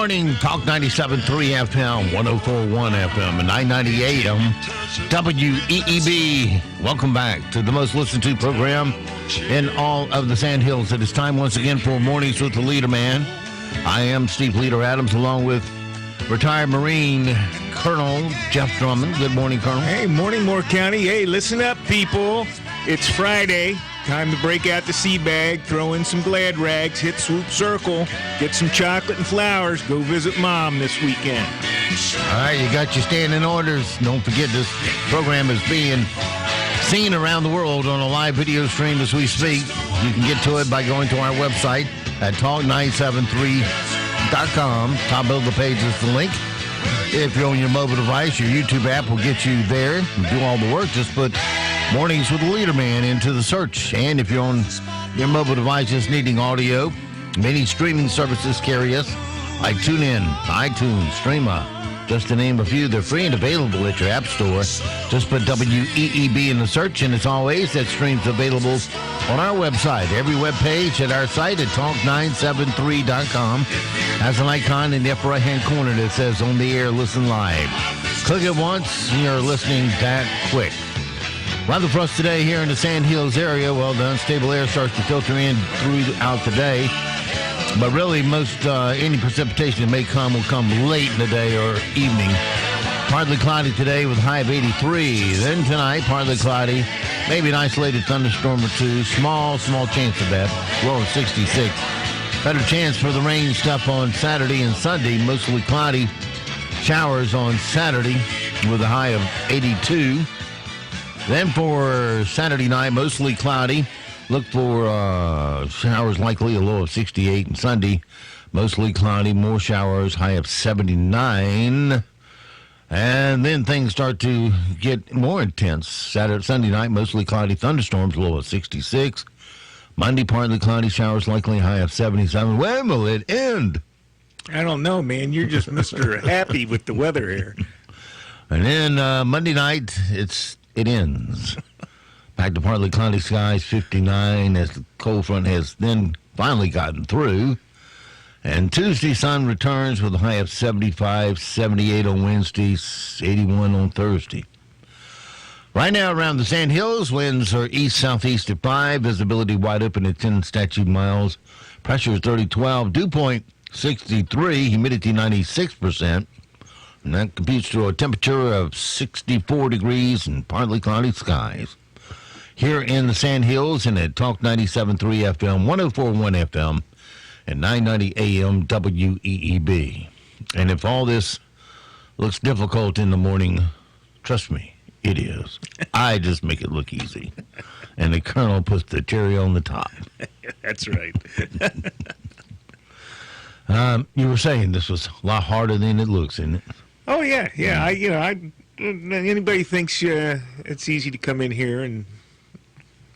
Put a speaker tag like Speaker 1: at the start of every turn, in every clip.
Speaker 1: morning. Talk 97.3 FM, 104.1 FM, and 990 AM, WEEB. Welcome back to the most listened to program in all of the Sandhills. It is time once again for Mornings with the Leader Man. I am Steve Leader Adams, along with retired Marine Colonel Jeff Drummond. Good morning, Colonel.
Speaker 2: Hey, morning, Moore County. Hey, listen up, people. It's Friday. Time to break out the sea bag, throw in some Glad rags, hit Swoop Circle, get some chocolate and flowers, go visit Mom this weekend.
Speaker 1: All right, you got your standing orders. Don't forget this program is being seen around the world on a live video stream as we speak. You can get to it by going to our website at talk973.com. Top of the page is the link. If you're on your mobile device, your YouTube app will get you there. Do all the work. Just put Mornings with the Leader Man into the search. And if you're on your mobile device just needing audio, many streaming services carry us, like TuneIn, iTunes, Streama, just to name a few. They're free and available at your app store. Just put WEEB in the search, and as always, that stream's available on our website. Every web page at our site at talk973.com has an icon in the upper right-hand corner that says On the Air, Listen Live. Click it once, and you're listening that quick. Weather for us today here in the Sandhills area. Well, the unstable air starts to filter in throughout the day. But really, most any precipitation that may come will come late in the day or evening. Partly cloudy today with a high of 83. Then tonight, partly cloudy. Maybe an isolated thunderstorm or two. Small chance of that. Low of 66. Better chance for the rain stuff on Saturday and Sunday. Mostly cloudy. Showers on Saturday with a high of 82. Then for Saturday night, mostly cloudy. Look for showers likely, a low of 68. And Sunday, mostly cloudy, more showers, high of 79. And then things start to get more intense. Sunday night, mostly cloudy, thunderstorms, low of 66. Monday, partly cloudy, showers likely, high of 77. When will it end?
Speaker 2: I don't know, man. You're just Mr. Happy with the weather here.
Speaker 1: And then Monday night, it ends. Back to partly cloudy skies, 59, as the cold front has then finally gotten through. And Tuesday, sun returns with a high of 75, 78 on Wednesday, 81 on Thursday. Right now around the Sandhills, winds are east-southeast at 5, visibility wide open at 10 statute miles. Pressure is 3012, dew point 63, humidity 96%. And that computes to a temperature of 64 degrees and partly cloudy skies. Here in the Sandhills and at Talk 97.3 FM, 104.1 FM, and 990 AM WEEB. And if all this looks difficult in the morning, trust me, it is. I just make it look easy. And the Colonel puts the cherry on the top.
Speaker 2: That's right.
Speaker 1: You were saying this was a lot harder than it looks, isn't it?
Speaker 2: Oh, yeah. Anybody thinks it's easy to come in here and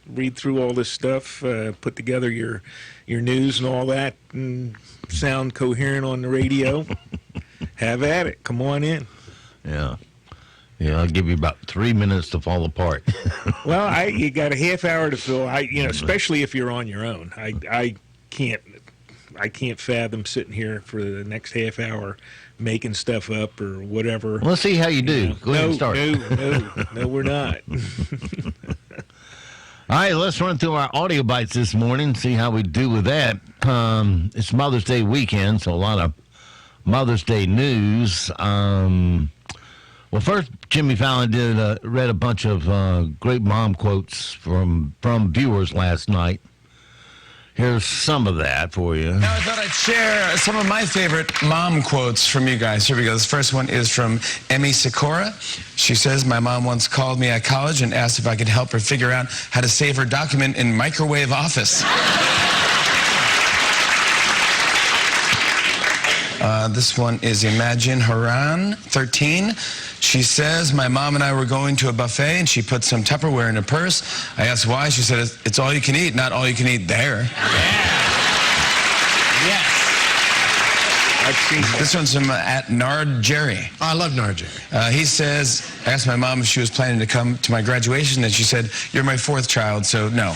Speaker 2: read through all this stuff, put together your news and all that, and sound coherent on the radio. Have at it. Come on in.
Speaker 1: Yeah, I'll give you about 3 minutes to fall apart.
Speaker 2: Well, you got a half hour to fill. Especially if you're on your own. I can't fathom sitting here for the next half hour making stuff up or whatever.
Speaker 1: Let's see how you do. Go ahead and start.
Speaker 2: No, we're not.
Speaker 1: All right, let's run through our audio bites this morning, see how we do with that. It's Mother's Day weekend, so a lot of Mother's Day news. Well, first, Jimmy Fallon read a bunch of great mom quotes from viewers last night. Here's some of that for you.
Speaker 3: Now, I thought I'd share some of my favorite mom quotes from you guys. Here we go. This first one is from Emmy Sikora. She says, my mom once called me at college and asked if I could help her figure out how to save her document in Microwave Office. This one is Imagine Haran, 13. She says, my mom and I were going to a buffet, and she put some Tupperware in her purse. I asked why. She said, it's all you can eat, not all you can eat there.
Speaker 2: Yes. I've seen that.
Speaker 3: This one's from at Nard Jerry.
Speaker 4: Oh, I love Nard Jerry.
Speaker 3: He says, I asked my mom if she was planning to come to my graduation, and she said, you're my fourth child, so no.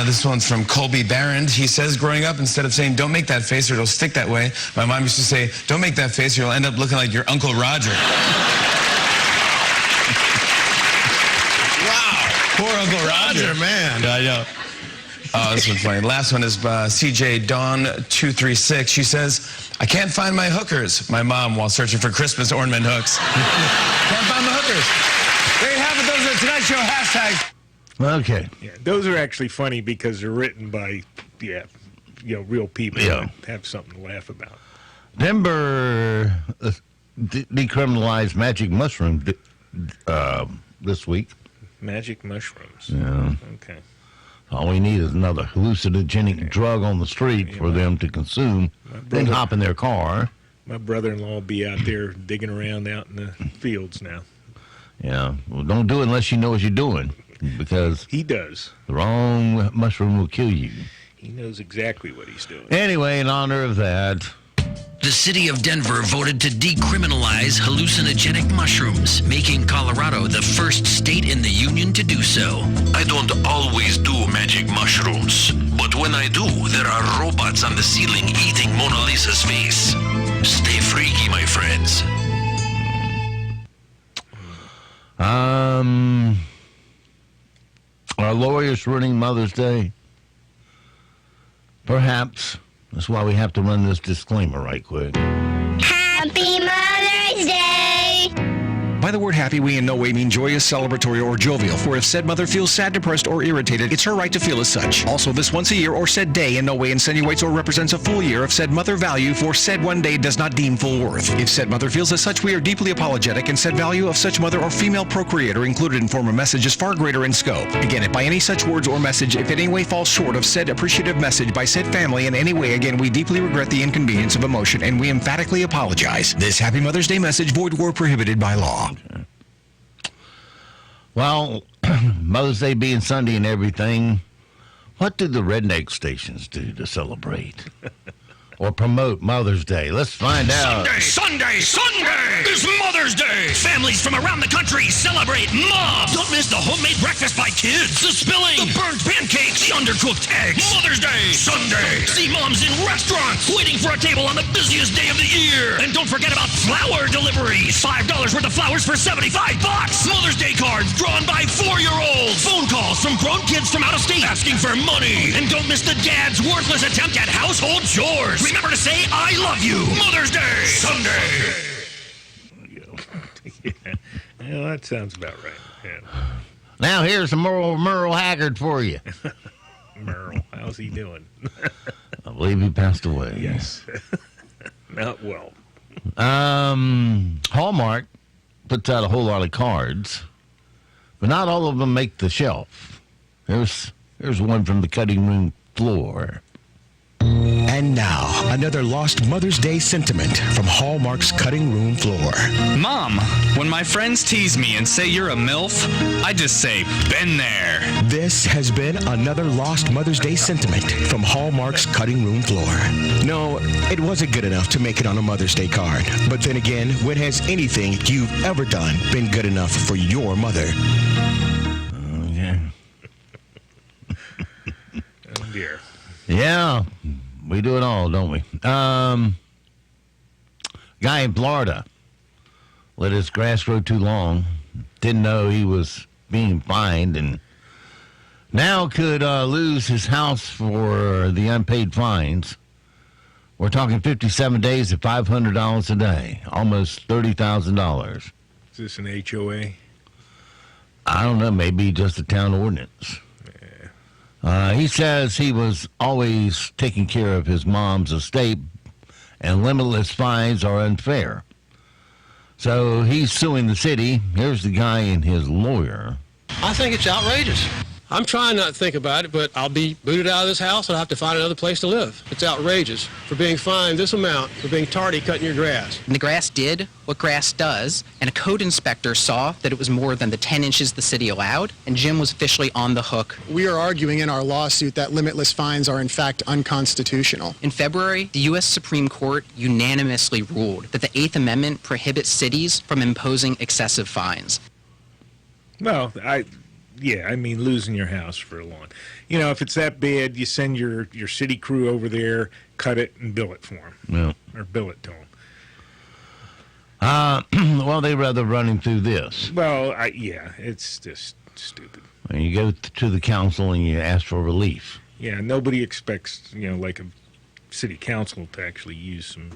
Speaker 3: This one's from Colby Barron. He says, growing up, instead of saying, don't make that face or it'll stick that way, my mom used to say, don't make that face or you'll end up looking like your Uncle Roger.
Speaker 1: Wow.
Speaker 3: Poor Uncle Roger.
Speaker 1: Man.
Speaker 3: Yeah, I know. Oh, this one's funny. Last one is CJ Dawn236. She says, I can't find my hookers. My mom while searching for Christmas ornament hooks. Can't find my hookers. There you have it. Those are Tonight Show hashtags.
Speaker 1: Okay.
Speaker 2: Yeah, those are actually funny because they're written by, real people that have something to laugh about.
Speaker 1: Denver decriminalized magic mushrooms this week.
Speaker 2: Magic mushrooms.
Speaker 1: Yeah.
Speaker 2: Okay.
Speaker 1: All we need is another hallucinogenic drug on the street for them to consume, then hop in their car.
Speaker 2: My brother-in-law will be out there digging around out in the fields now.
Speaker 1: Yeah. Well, don't do it unless you know what you're doing, because
Speaker 2: He does.
Speaker 1: the wrong mushroom will kill you.
Speaker 2: He knows exactly what he's doing.
Speaker 1: Anyway, in honor of that,
Speaker 4: The city of Denver voted to decriminalize hallucinogenic mushrooms, making Colorado the first state in the union to do so. I don't always do magic mushrooms, but when I do, there are robots on the ceiling eating Mona Lisa's face. Stay freaky, my friends.
Speaker 1: Are lawyers ruining Mother's Day? Perhaps. That's why we have to run this disclaimer right quick.
Speaker 5: Happy Mother's Day!
Speaker 6: By the word happy, we in no way mean joyous, celebratory, or jovial, for if said mother feels sad, depressed, or irritated, it's her right to feel as such. Also, this once a year or said day in no way insinuates or represents a full year of said mother value, for said one day does not deem full worth. If said mother feels as such, we are deeply apologetic, and said value of such mother or female procreator included in form of message is far greater in scope. Again, if by any such words or message, if in any way falls short of said appreciative message by said family in any way, again, we deeply regret the inconvenience of emotion, and we emphatically apologize. This Happy Mother's Day message void or prohibited by law.
Speaker 1: Well, Mother's Day being Sunday and everything, what do the redneck stations do to celebrate or promote Mother's Day? Let's find out.
Speaker 4: Sunday is Mother's Day. Families from around the country celebrate Mom. Don't miss the homemade breakfast by kids, the spilling, the burnt pancakes, the undercooked eggs. Mother's Day, Sunday. See moms in restaurants waiting for a table on the busiest day of the year. And don't forget about flower deliveries. $5 worth of flowers for $75. Mother's Day cards drawn by 4-year-olds. Phone calls from grown kids from out of state asking for money. And don't miss the dad's worthless attempt at household chores. Remember to say, I love you. Mother's Day, Sunday.
Speaker 2: Yeah, that sounds about right. Yeah.
Speaker 1: Now here's some Merle Haggard for you.
Speaker 2: Merle, how's he doing?
Speaker 1: I believe he passed away.
Speaker 2: Yes. Not well.
Speaker 1: Hallmark puts out a whole lot of cards, but not all of them make the shelf. Here's one from the cutting room floor.
Speaker 6: And now, another lost Mother's Day sentiment from Hallmark's cutting room floor.
Speaker 7: Mom, when my friends tease me and say you're a MILF, I just say, been there.
Speaker 6: This has been another lost Mother's Day sentiment from Hallmark's cutting room floor. No, it wasn't good enough to make it on a Mother's Day card. But then again, when has anything you've ever done been good enough for your mother?
Speaker 1: Okay.
Speaker 2: Oh, dear.
Speaker 1: Yeah, we do it all, don't we? Guy in Florida let his grass grow too long, didn't know he was being fined, and now could lose his house for the unpaid fines. We're talking 57 days at $500 a day, almost $30,000.
Speaker 2: Is this an HOA?
Speaker 1: I don't know, maybe just a town ordinance. He says he was always taking care of his mom's estate, and limitless fines are unfair. So he's suing the city. Here's the guy and his lawyer.
Speaker 8: I think it's outrageous. I'm trying not to think about it, but I'll be booted out of this house and I'll have to find another place to live. It's outrageous for being fined this amount for being tardy cutting your grass.
Speaker 9: The grass did what grass does, and a code inspector saw that it was more than the 10 inches the city allowed, and Jim was officially on the hook.
Speaker 10: We are arguing in our lawsuit that limitless fines are in fact unconstitutional.
Speaker 9: In February, the U.S. Supreme Court unanimously ruled that the Eighth Amendment prohibits cities from imposing excessive fines.
Speaker 2: Well, Yeah, I mean, losing your house for a lawn. You know, if it's that bad, you send your city crew over there, cut it, and bill it for them.
Speaker 1: Yeah.
Speaker 2: Or bill it to them.
Speaker 1: Well, they'd rather running through this.
Speaker 2: Well, yeah, it's just stupid.
Speaker 1: And you go to the council and you ask for relief.
Speaker 2: Yeah, nobody expects, like a city council to actually use some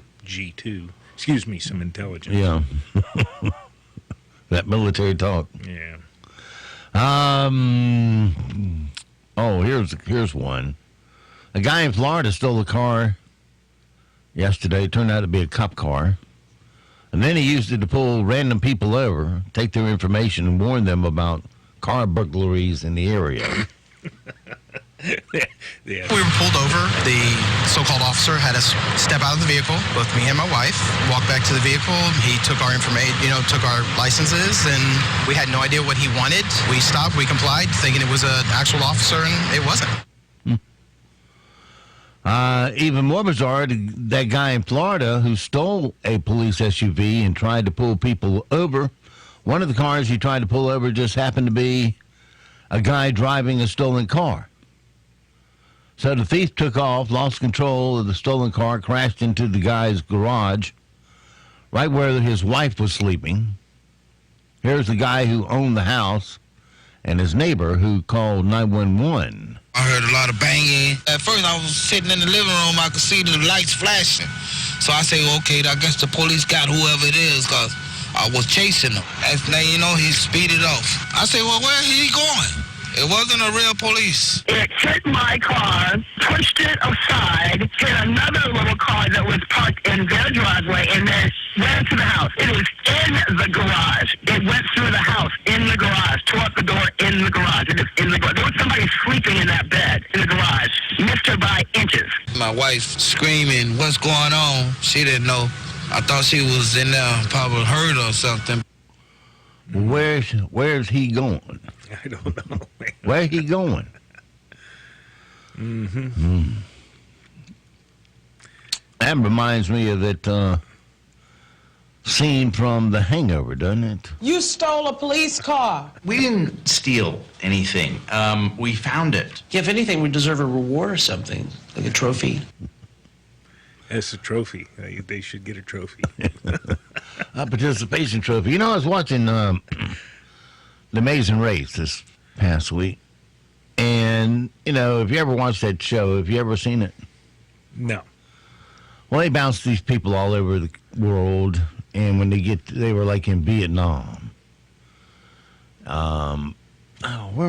Speaker 2: some intelligence.
Speaker 1: Yeah. That military talk.
Speaker 2: Yeah.
Speaker 1: Oh, here's one. A guy in Florida stole a car yesterday. It turned out to be a cop car. And then he used it to pull random people over, take their information, and warn them about car burglaries in the area.
Speaker 2: Yeah.
Speaker 11: We were pulled over. The so-called officer had us step out of the vehicle, both me and my wife, walk back to the vehicle. He took our information, took our licenses, and we had no idea what he wanted. We stopped, we complied, thinking it was an actual officer, and it wasn't.
Speaker 1: Even more bizarre, that guy in Florida who stole a police SUV and tried to pull people over. One of the cars he tried to pull over just happened to be a guy driving a stolen car. So the thief took off, lost control of the stolen car, crashed into the guy's garage, right where his wife was sleeping. Here's the guy who owned the house and his neighbor who called 911.
Speaker 12: I heard a lot of banging. At first, I was sitting in the living room. I could see the lights flashing. So I say, okay, I guess the police got whoever it is, because I was chasing him. As now, he speeded off. I said, well, where he going? It wasn't a real police.
Speaker 13: It hit my car, pushed it aside, hit another little car that was parked in their driveway, and then went to the house. It was in the garage. It went through the house, in the garage, tore up the door in the garage. It was in the garage. There was somebody sleeping in that bed in the garage. Missed her by inches.
Speaker 12: My wife screaming, what's going on? She didn't know. I thought she was in there, probably hurt or something.
Speaker 1: Where's he going?
Speaker 2: I don't know, man.
Speaker 1: Where's he going? That reminds me of that scene from The Hangover, doesn't it?
Speaker 14: You stole a police car.
Speaker 15: We didn't steal anything. We found it.
Speaker 14: Yeah, if anything, we deserve a reward or something, like a trophy.
Speaker 2: That's a trophy. They should get a trophy.
Speaker 1: A participation trophy. I was watching The Amazing Race this past week. And, if you ever watched that show, have you ever seen it?
Speaker 2: No.
Speaker 1: Well, they bounced these people all over the world. And when they were like in Vietnam. Where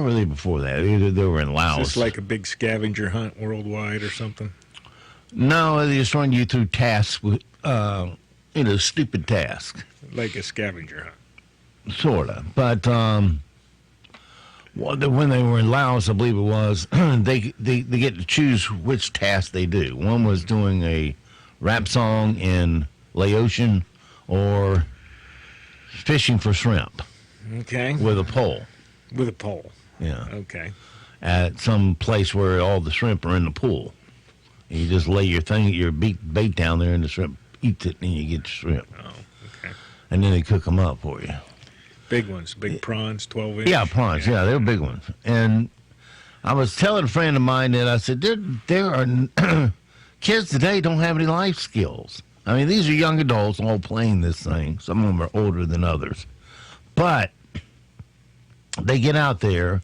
Speaker 1: were they before that? Either they were in Laos.
Speaker 2: Is this like a big scavenger hunt worldwide or something?
Speaker 1: No, they just run you through tasks with, stupid tasks.
Speaker 2: Like a scavenger hunt.
Speaker 1: Sort of. But when they were in Laos, I believe it was, they get to choose which task they do. One was doing a rap song in Laotian or fishing for shrimp.
Speaker 2: Okay.
Speaker 1: With a pole.
Speaker 2: With a pole.
Speaker 1: Yeah.
Speaker 2: Okay.
Speaker 1: At some place where all the shrimp are in the pool. You just lay your bait down there, and the shrimp eats it, and you get the shrimp.
Speaker 2: Oh, okay.
Speaker 1: And then they cook them up for you.
Speaker 2: Big ones, big prawns, 12-inch.
Speaker 1: Yeah, prawns. Yeah, they're big ones. And I was telling a friend of mine that I said, there are kids today don't have any life skills. I mean, these are young adults all playing this thing. Some of them are older than others. But they get out there,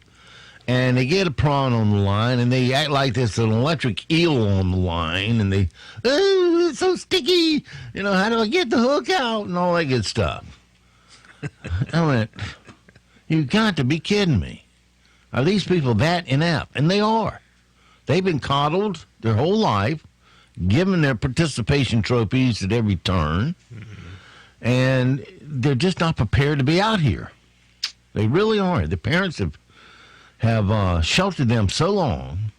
Speaker 1: and they get a prawn on the line, and they act like there's an electric eel on the line, and oh, it's so sticky. How do I get the hook out? And all that good stuff. I went, you got to be kidding me. Are these people that inept? And they are. They've been coddled their whole life, given their participation trophies at every turn, and they're just not prepared to be out here. They really aren't. The parents have sheltered them so long.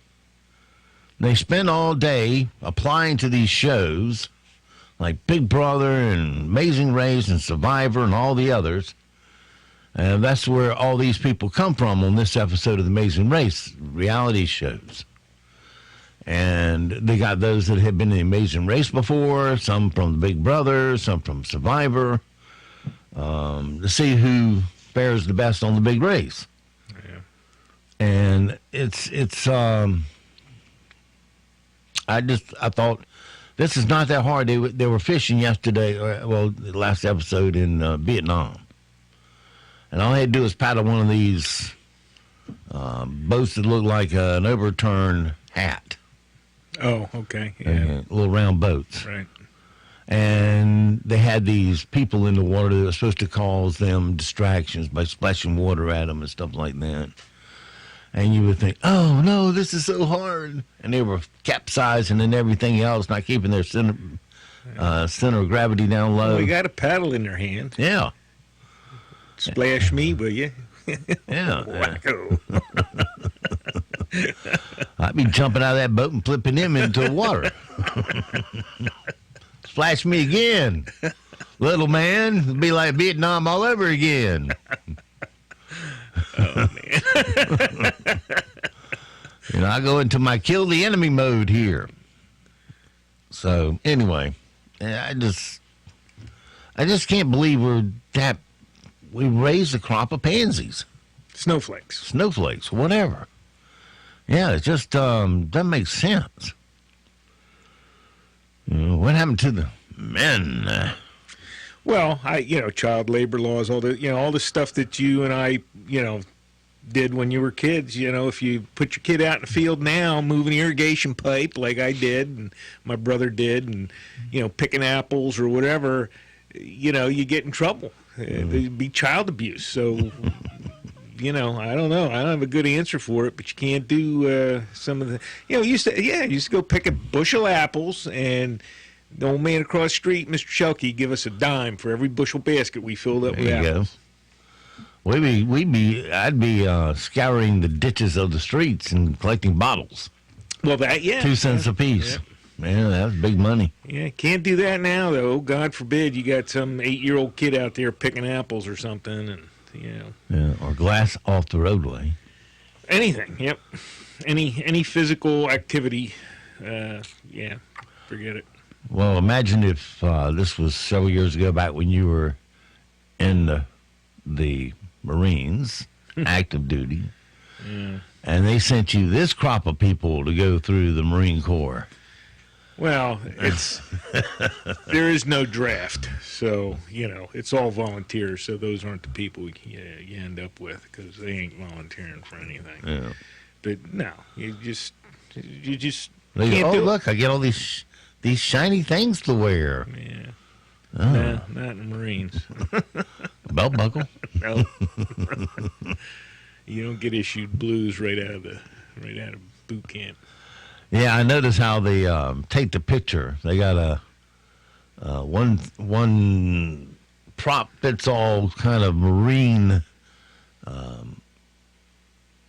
Speaker 1: They spend all day applying to these shows like Big Brother and Amazing Race and Survivor and all the others. And that's where all these people come from on this episode of The Amazing Race, reality shows. And they got those that have been in The Amazing Race before, some from the Big Brother, some from Survivor, to see who fares the best on the big race.
Speaker 2: Yeah.
Speaker 1: And it's I thought this is not that hard. They were fishing yesterday, the last episode in Vietnam. And all they had to do was paddle one of these boats that looked like an overturned hat.
Speaker 2: Oh, okay. Yeah.
Speaker 1: Little round boats.
Speaker 2: Right.
Speaker 1: And they had these people in the water that were supposed to cause them distractions by splashing water at them and stuff like that. And you would think, oh, no, this is so hard. And they were capsizing and everything else, not keeping their center of gravity down low.
Speaker 2: Well, you got a paddle in their hand.
Speaker 1: Yeah.
Speaker 2: Splash me, will you?
Speaker 1: Yeah.
Speaker 2: Wacko.
Speaker 1: I'd be jumping out of that boat and flipping him into the water. Splash me again, little man. It'd be like Vietnam all over again.
Speaker 2: Oh, man.
Speaker 1: I go into my kill the enemy mode here. So, anyway, I just can't believe we raised a crop of pansies.
Speaker 2: Snowflakes,
Speaker 1: whatever. Yeah, it just doesn't make sense. What happened to the men?
Speaker 2: Well, child labor laws, all the stuff that you and I, did when you were kids. If you put your kid out in the field now, moving an irrigation pipe like I did and my brother did, and picking apples or whatever, you get in trouble. It'd be child abuse. So, I don't know. I don't have a good answer for it, but you can't do some of the. You used to go pick a bushel of apples, and the old man across the street, Mr. Shelkey, give us a dime for every bushel basket we filled up with apples.
Speaker 1: Go. I'd be scouring the ditches of the streets and collecting bottles.
Speaker 2: Well, 2
Speaker 1: cents a piece. Yeah. Man, that was big money.
Speaker 2: Yeah, can't do that now, though. God forbid you got some 8-year-old kid out there picking apples or something, and
Speaker 1: Yeah, or glass off the roadway.
Speaker 2: Anything, yep. Any physical activity, forget it.
Speaker 1: Well, imagine if this was several years ago, back when you were in the Marines, active duty, and they sent you this crop of people to go through the Marine Corps.
Speaker 2: Well, there is no draft, so it's all volunteers. So those aren't the people you end up with, because they ain't volunteering for anything.
Speaker 1: Yeah.
Speaker 2: But no, you just
Speaker 1: they
Speaker 2: can't do
Speaker 1: look, I get all these shiny things to wear.
Speaker 2: Yeah.
Speaker 1: Oh.
Speaker 2: No, not in the Marines.
Speaker 1: Belt buckle?
Speaker 2: No. You don't get issued blues right out of boot camp.
Speaker 1: Yeah, I noticed how they take the picture. They got a one prop fits all kind of Marine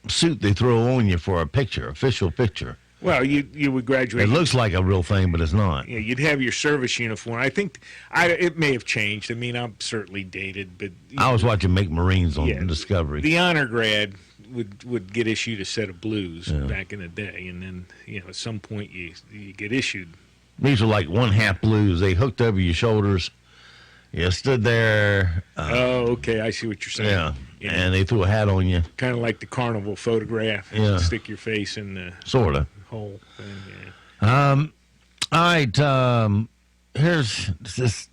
Speaker 1: suit they throw on you for a picture, official picture.
Speaker 2: Well, you would graduate.
Speaker 1: It looks like a real thing, but it's not.
Speaker 2: Yeah, you'd have your service uniform. I think it may have changed. I mean, I'm certainly dated, but
Speaker 1: I was watching Make Marines on Discovery.
Speaker 2: The honor grad would get issued a set of blues back in the day, and then at some point you get issued.
Speaker 1: These are like 1/2 blues. They hooked over your shoulders. You stood there.
Speaker 2: Okay, I see what you're saying.
Speaker 1: Yeah, and they threw a hat on you.
Speaker 2: Kind of like the carnival photograph.
Speaker 1: Yeah.
Speaker 2: Stick your face in the
Speaker 1: sorta
Speaker 2: whole thing. Yeah.
Speaker 1: All right. Here's this.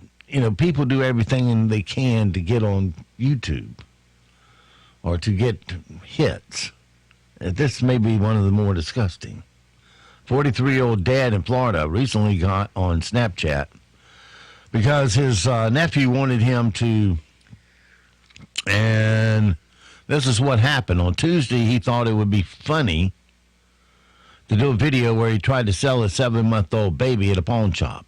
Speaker 1: People do everything they can to get on YouTube or to get hits. This may be one of the more disgusting. 43-year-old dad in Florida recently got on Snapchat because his nephew wanted him to, and this is what happened. On Tuesday, he thought it would be funny to do a video where he tried to sell a 7-month-old baby at a pawn shop.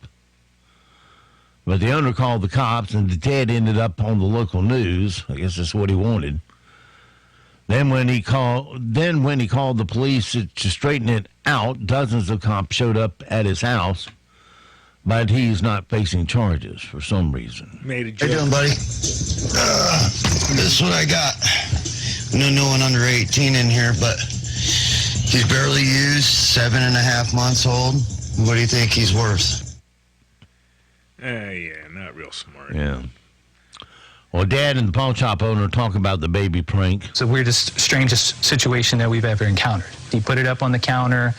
Speaker 1: But the owner called the cops, and the dad ended up on the local news. I guess that's what he wanted. Then when he called the police to straighten it out, dozens of cops showed up at his house, but he's not facing charges for some reason.
Speaker 2: Made a joke.
Speaker 16: How you doing, buddy? This is what I got. No one under 18 in here, but he's barely used, 7.5 months old. What do you think he's worth?
Speaker 2: Yeah, not real smart.
Speaker 1: Yeah. Well, Dad and the pawn shop owner talk about the baby prank.
Speaker 17: It's the weirdest, strangest situation that we've ever encountered. He put it up on the counter.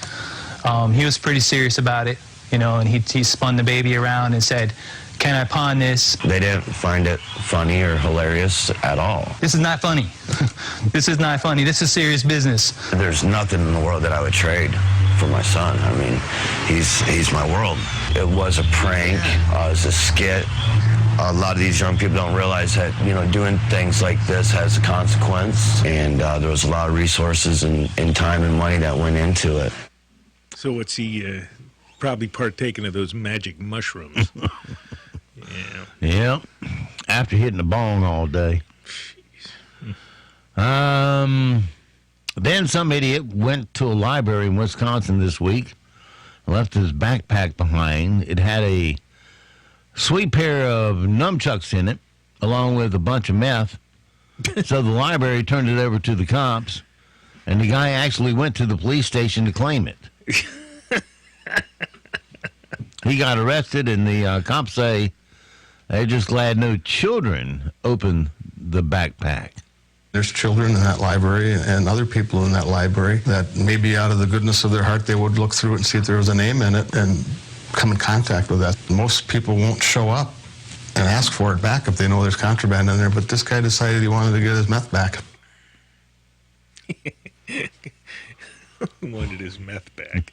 Speaker 17: He was pretty serious about it, and he spun the baby around and said, "Can I pawn this?"
Speaker 16: They didn't find it funny or hilarious at all.
Speaker 17: This is not funny. This is not funny. This is serious business.
Speaker 16: There's nothing in the world that I would trade for my son. I mean, he's my world. It was a prank. It was a skit. A lot of these young people don't realize that, doing things like this has a consequence. And there was a lot of resources and time and money that went into it.
Speaker 2: So what's he probably partaking of those magic mushrooms?
Speaker 1: Yeah. After hitting the bong all day. Then some idiot went to a library in Wisconsin this week, left his backpack behind. It had a sweet pair of nunchucks in it, along with a bunch of meth. So the library turned it over to the cops, and the guy actually went to the police station to claim it. He got arrested, and the cops say they're just glad no children opened the backpack.
Speaker 18: There's children in that library and other people in that library that maybe out of the goodness of their heart they would look through it and see if there was a name in it and come in contact with that. Most people won't show up and ask for it back if they know there's contraband in there, but this guy decided he wanted to get his meth back.
Speaker 2: Wanted his meth back.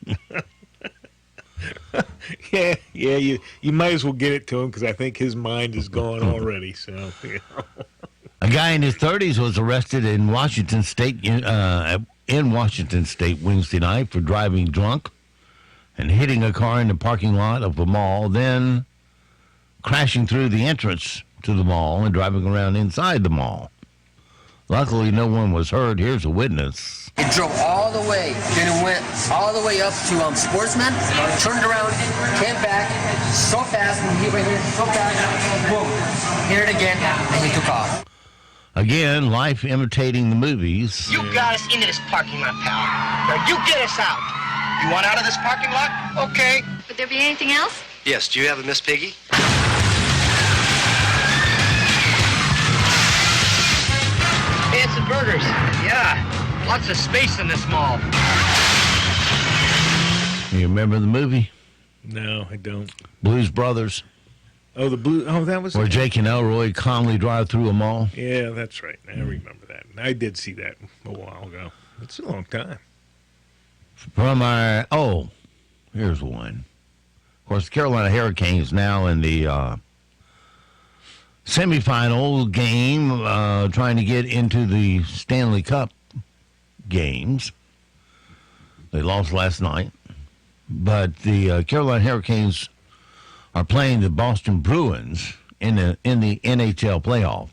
Speaker 2: Yeah, you might as well get it to him because I think his mind is gone already. So,
Speaker 1: A guy in his 30s was arrested in Washington State Wednesday night for driving drunk and hitting a car in the parking lot of a mall, then crashing through the entrance to the mall and driving around inside the mall. Luckily, no one was hurt. Here's a witness.
Speaker 19: It drove all the way, then it went all the way up to Sportsman, turned around, came back, so fast, and he went here, so fast, boom, hit it again, and he took off.
Speaker 1: Again, life imitating the movies.
Speaker 20: You got us into this parking lot, pal. Now you get us out. You want out of this parking lot? Okay.
Speaker 21: Would there be anything else?
Speaker 20: Yes, do you have a Miss Piggy? Fancy burgers. Yeah, lots of space in this mall.
Speaker 1: You remember the movie?
Speaker 2: No, I don't.
Speaker 1: Blues Brothers.
Speaker 2: Oh, that was...
Speaker 1: Where Jake and Elroy calmly drive through a mall.
Speaker 2: Yeah, that's right. I remember that. I did see that a while ago. It's a long time.
Speaker 1: From our... Oh, here's one. Of course, the Carolina Hurricanes now in the semifinal game, trying to get into the Stanley Cup games. They lost last night. But the Carolina Hurricanes are playing the Boston Bruins in the NHL playoff.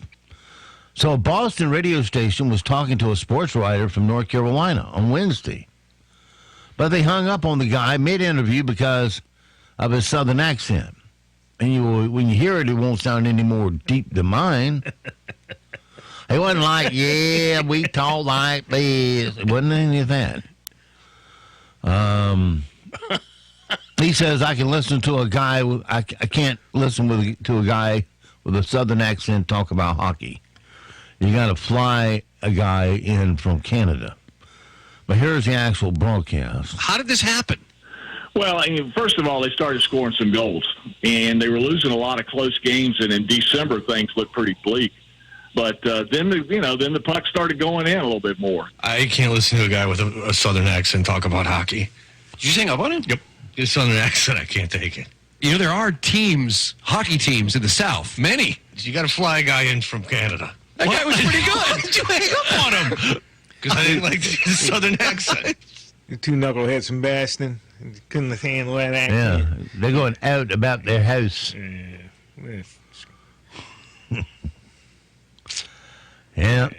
Speaker 1: So a Boston radio station was talking to a sports writer from North Carolina on Wednesday. But they hung up on the guy mid-interview because of his southern accent. And when you hear it, it won't sound any more deep than mine. It wasn't like, yeah, we talk like this. It wasn't any of that. He says, I can listen to a guy, I can't listen to a guy with a southern accent talk about hockey. You got to fly a guy in from Canada. But here's the actual broadcast.
Speaker 22: How did this happen? Well, I mean, first of all, they started scoring some goals, and they were losing a lot of close games, and in December, things looked pretty bleak. But then the puck started going in a little bit more.
Speaker 23: I can't listen to a guy with a southern accent talk about hockey.
Speaker 22: Did you hang up on him?
Speaker 23: Yep. His southern accent, I can't take it.
Speaker 22: You know, there are hockey teams in the South. Many.
Speaker 23: You got to fly a guy in from Canada.
Speaker 22: That guy was pretty good.
Speaker 23: Why did you hang up on him? Because I didn't like his southern accent.
Speaker 2: The two knuckleheads from Boston couldn't handle that accent.
Speaker 1: Yeah, they're going out about their house. Yeah.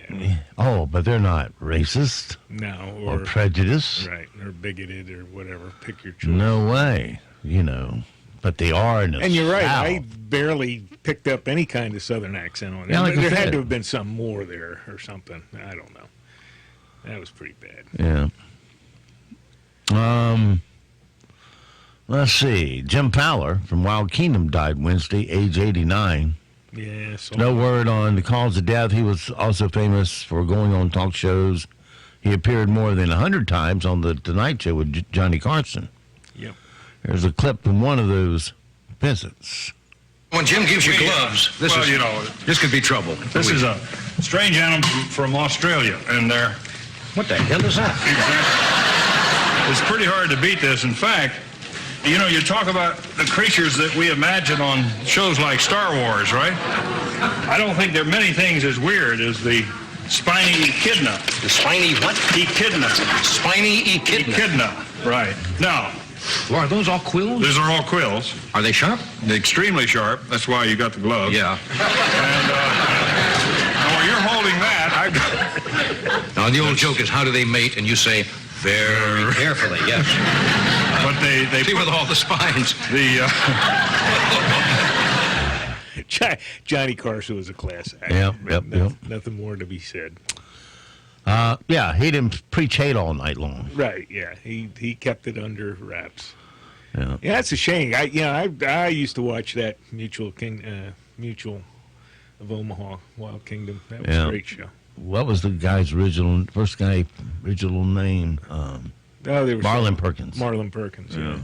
Speaker 1: Oh, but they're not racist.
Speaker 2: No.
Speaker 1: Or prejudiced.
Speaker 2: Right, or bigoted or whatever. Pick your choice.
Speaker 1: No way, But they are in the
Speaker 2: And you're right,
Speaker 1: South.
Speaker 2: I barely picked up any kind of southern accent on it.
Speaker 1: Yeah, like I
Speaker 2: there
Speaker 1: said.
Speaker 2: had to have been some more there or something. I don't know. That was pretty bad.
Speaker 1: Yeah. Let's see. Jim Fowler from Wild Kingdom died Wednesday, age 89.
Speaker 2: Yeah.
Speaker 1: No word on the cause of death. He was also famous for going on talk shows. He appeared more than 100 times on the Tonight Show with Johnny Carson.
Speaker 2: Yep.
Speaker 1: There's a clip from one of those visits.
Speaker 3: When Jim gives you gloves, this could be trouble.
Speaker 5: This is a strange animal from Australia, and they're...
Speaker 3: What the hell is that?
Speaker 5: It's pretty hard to beat this. In fact, you talk about the creatures that we imagine on shows like Star Wars, right? I don't think there are many things as weird as the spiny echidna.
Speaker 3: The spiny what?
Speaker 5: Echidna.
Speaker 3: Spiny echidna.
Speaker 5: Echidna, right. Now...
Speaker 3: Well, are those all quills?
Speaker 5: Those are all quills.
Speaker 3: Are they sharp?
Speaker 5: They're extremely sharp. That's why you got the gloves.
Speaker 3: Yeah.
Speaker 5: And while you're holding that,
Speaker 3: Now, the old joke is, how do they mate? And you say, very carefully, yes.
Speaker 5: But they
Speaker 3: see with all the spines.
Speaker 2: Johnny Carson was a class act.
Speaker 1: Yep.
Speaker 2: Nothing more to be said.
Speaker 1: Yeah, he didn't preach hate all night long.
Speaker 2: Right, yeah. He kept it under wraps.
Speaker 1: Yeah,
Speaker 2: that's a shame. I used to watch that Mutual of Omaha, Wild Kingdom. That was a great show.
Speaker 1: What was the guy's original name? Marlon Perkins.
Speaker 2: Marlon Perkins, yeah.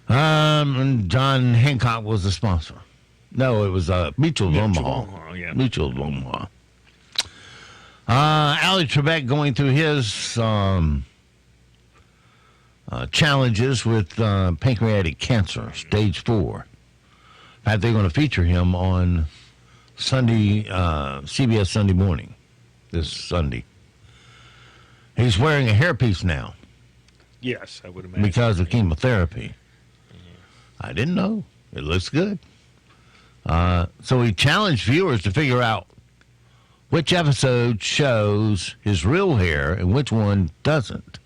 Speaker 1: And John Hancock was the sponsor. No, it was Mutual of Omaha.
Speaker 2: Yeah.
Speaker 1: Mutual of Omaha. Ali Trebek going through his challenges with pancreatic cancer, stage 4. In fact, they're going to feature him on Sunday, CBS Sunday Morning, this Sunday. He's wearing a hairpiece now.
Speaker 2: Yes, I would imagine.
Speaker 1: Because of chemotherapy. I didn't know. It looks good. So he challenged viewers to figure out which episode shows his real hair and which one doesn't.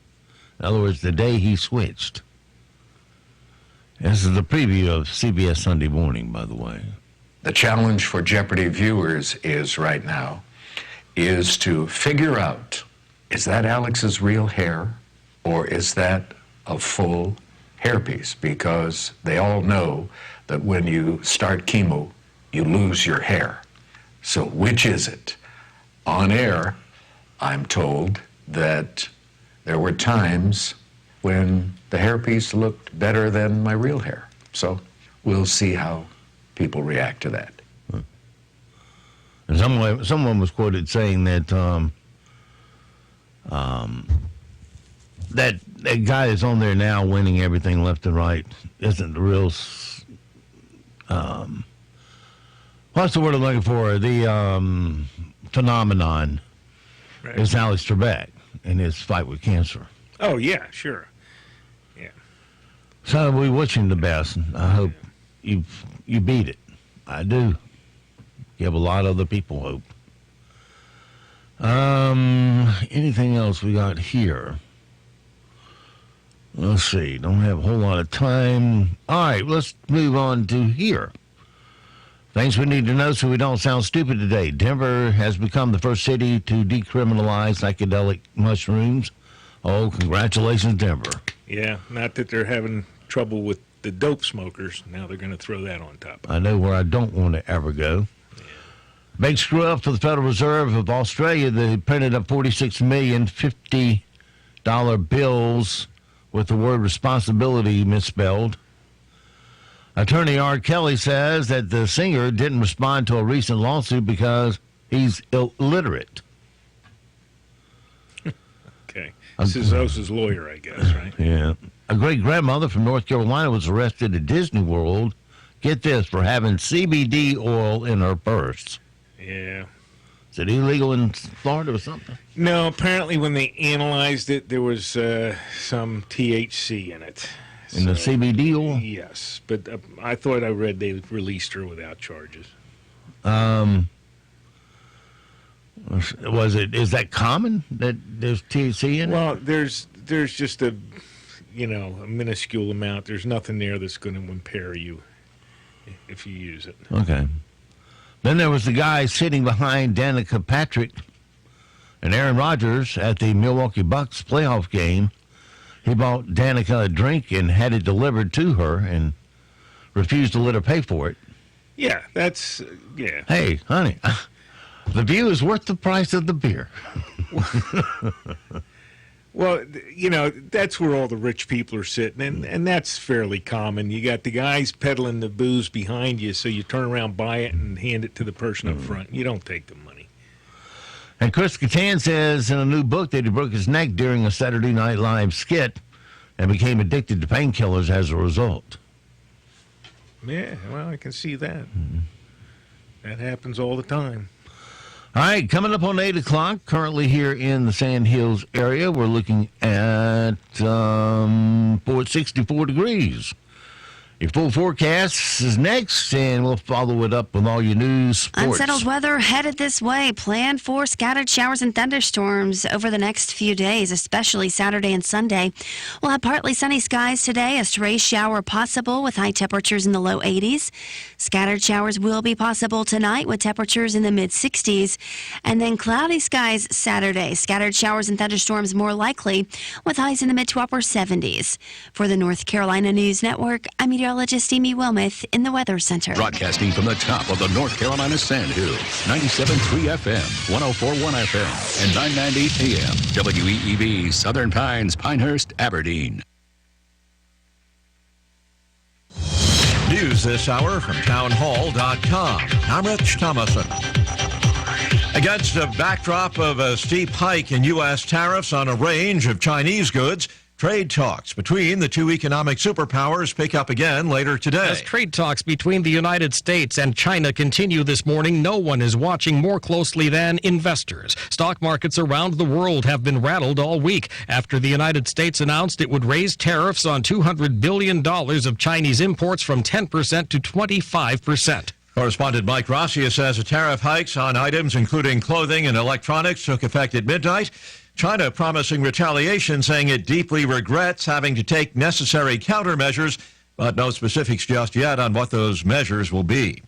Speaker 1: In other words, the day he switched. This is the preview of CBS Sunday Morning, by the way.
Speaker 21: The challenge for Jeopardy viewers is right now is to figure out, is that Alex's real hair or is that a full hairpiece? Because they all know that when you start chemo, you lose your hair. So which is it? On air, I'm told that there were times when the hairpiece looked better than my real hair. So we'll see how people react to that.
Speaker 1: And someone was quoted saying that that guy that's on there now winning everything left and right isn't the real what's the word I'm looking for? The phenomenon is Alex Trebek in his fight with cancer.
Speaker 2: Oh, yeah, sure. Yeah.
Speaker 1: So we wish him the best. I hope you beat it. I do. Give a lot of other people hope. Anything else we got here? Let's see. Don't have a whole lot of time. All right, let's move on to here. Things we need to know so we don't sound stupid today. Denver has become the first city to decriminalize psychedelic mushrooms. Oh, congratulations, Denver.
Speaker 2: Yeah, not that they're having trouble with the dope smokers. Now they're going to throw that on top.
Speaker 1: I know where I don't want to ever go. Yeah. Big screw up for the Federal Reserve of Australia. They printed up 46 million $50 bills with the word responsibility misspelled. Attorney R. Kelly says that the singer didn't respond to a recent lawsuit because he's illiterate.
Speaker 2: Okay. This is Osa's lawyer, I guess, right?
Speaker 1: Yeah. A great-grandmother from North Carolina was arrested at Disney World, get this, for having CBD oil in her purse.
Speaker 2: Yeah.
Speaker 1: Is it illegal in Florida or something?
Speaker 2: No, apparently when they analyzed it, there was some THC in it.
Speaker 1: In the CBD oil?
Speaker 2: Yes, but I thought I read they released her without charges.
Speaker 1: Is that common that there's THC in it?
Speaker 2: Well, there's just a minuscule amount. There's nothing there that's going to impair you if you use it.
Speaker 1: Okay. Then there was the guy sitting behind Danica Patrick and Aaron Rodgers at the Milwaukee Bucks playoff game. He bought Danica a drink and had it delivered to her and refused to let her pay for it.
Speaker 2: Yeah, that's, yeah.
Speaker 1: Hey, honey, the view is worth the price of the beer.
Speaker 2: Well, that's where all the rich people are sitting, and that's fairly common. You got the guys peddling the booze behind you, so you turn around, buy it, and hand it to the person up front. You don't take the money.
Speaker 1: And Chris Kattan says in a new book that he broke his neck during a Saturday Night Live skit and became addicted to painkillers as a result.
Speaker 2: Yeah, well, I can see that. That happens all the time.
Speaker 1: All right, coming up on 8 o'clock, currently here in the Sand Hills area, we're looking at 64 degrees. Your full forecast is next, and we'll follow it up with all your news, sports.
Speaker 4: Unsettled weather headed this way. Plan for scattered showers and thunderstorms over the next few days, especially Saturday and Sunday. We'll have partly sunny skies today, a stray shower possible with high temperatures in the low 80s. Scattered showers will be possible tonight with temperatures in the mid-60s. And then cloudy skies Saturday. Scattered showers and thunderstorms more likely with highs in the mid to upper 70s. For the North Carolina News Network, I'm meteorologist Amy Wilmoth in the Weather Center.
Speaker 6: Broadcasting from the top of the North Carolina Sand Hills, 97.3 FM, 104.1 FM, and 990 AM, WEEB, Southern Pines, Pinehurst, Aberdeen.
Speaker 7: News this hour from townhall.com. I'm Rich Thomason. Against a backdrop of a steep hike in U.S. tariffs on a range of Chinese goods, trade talks between the two economic superpowers pick up again later today.
Speaker 24: As trade talks between the United States and China continue this morning, no one is watching more closely than investors. Stock markets around the world have been rattled all week after the United States announced it would raise tariffs on $200 billion of Chinese imports from 10% to 25%.
Speaker 7: Correspondent Mike Rossius says the tariff hikes on items including clothing and electronics took effect at midnight. China promising retaliation, saying it deeply regrets having to take necessary countermeasures, but no specifics just yet on what those measures will be.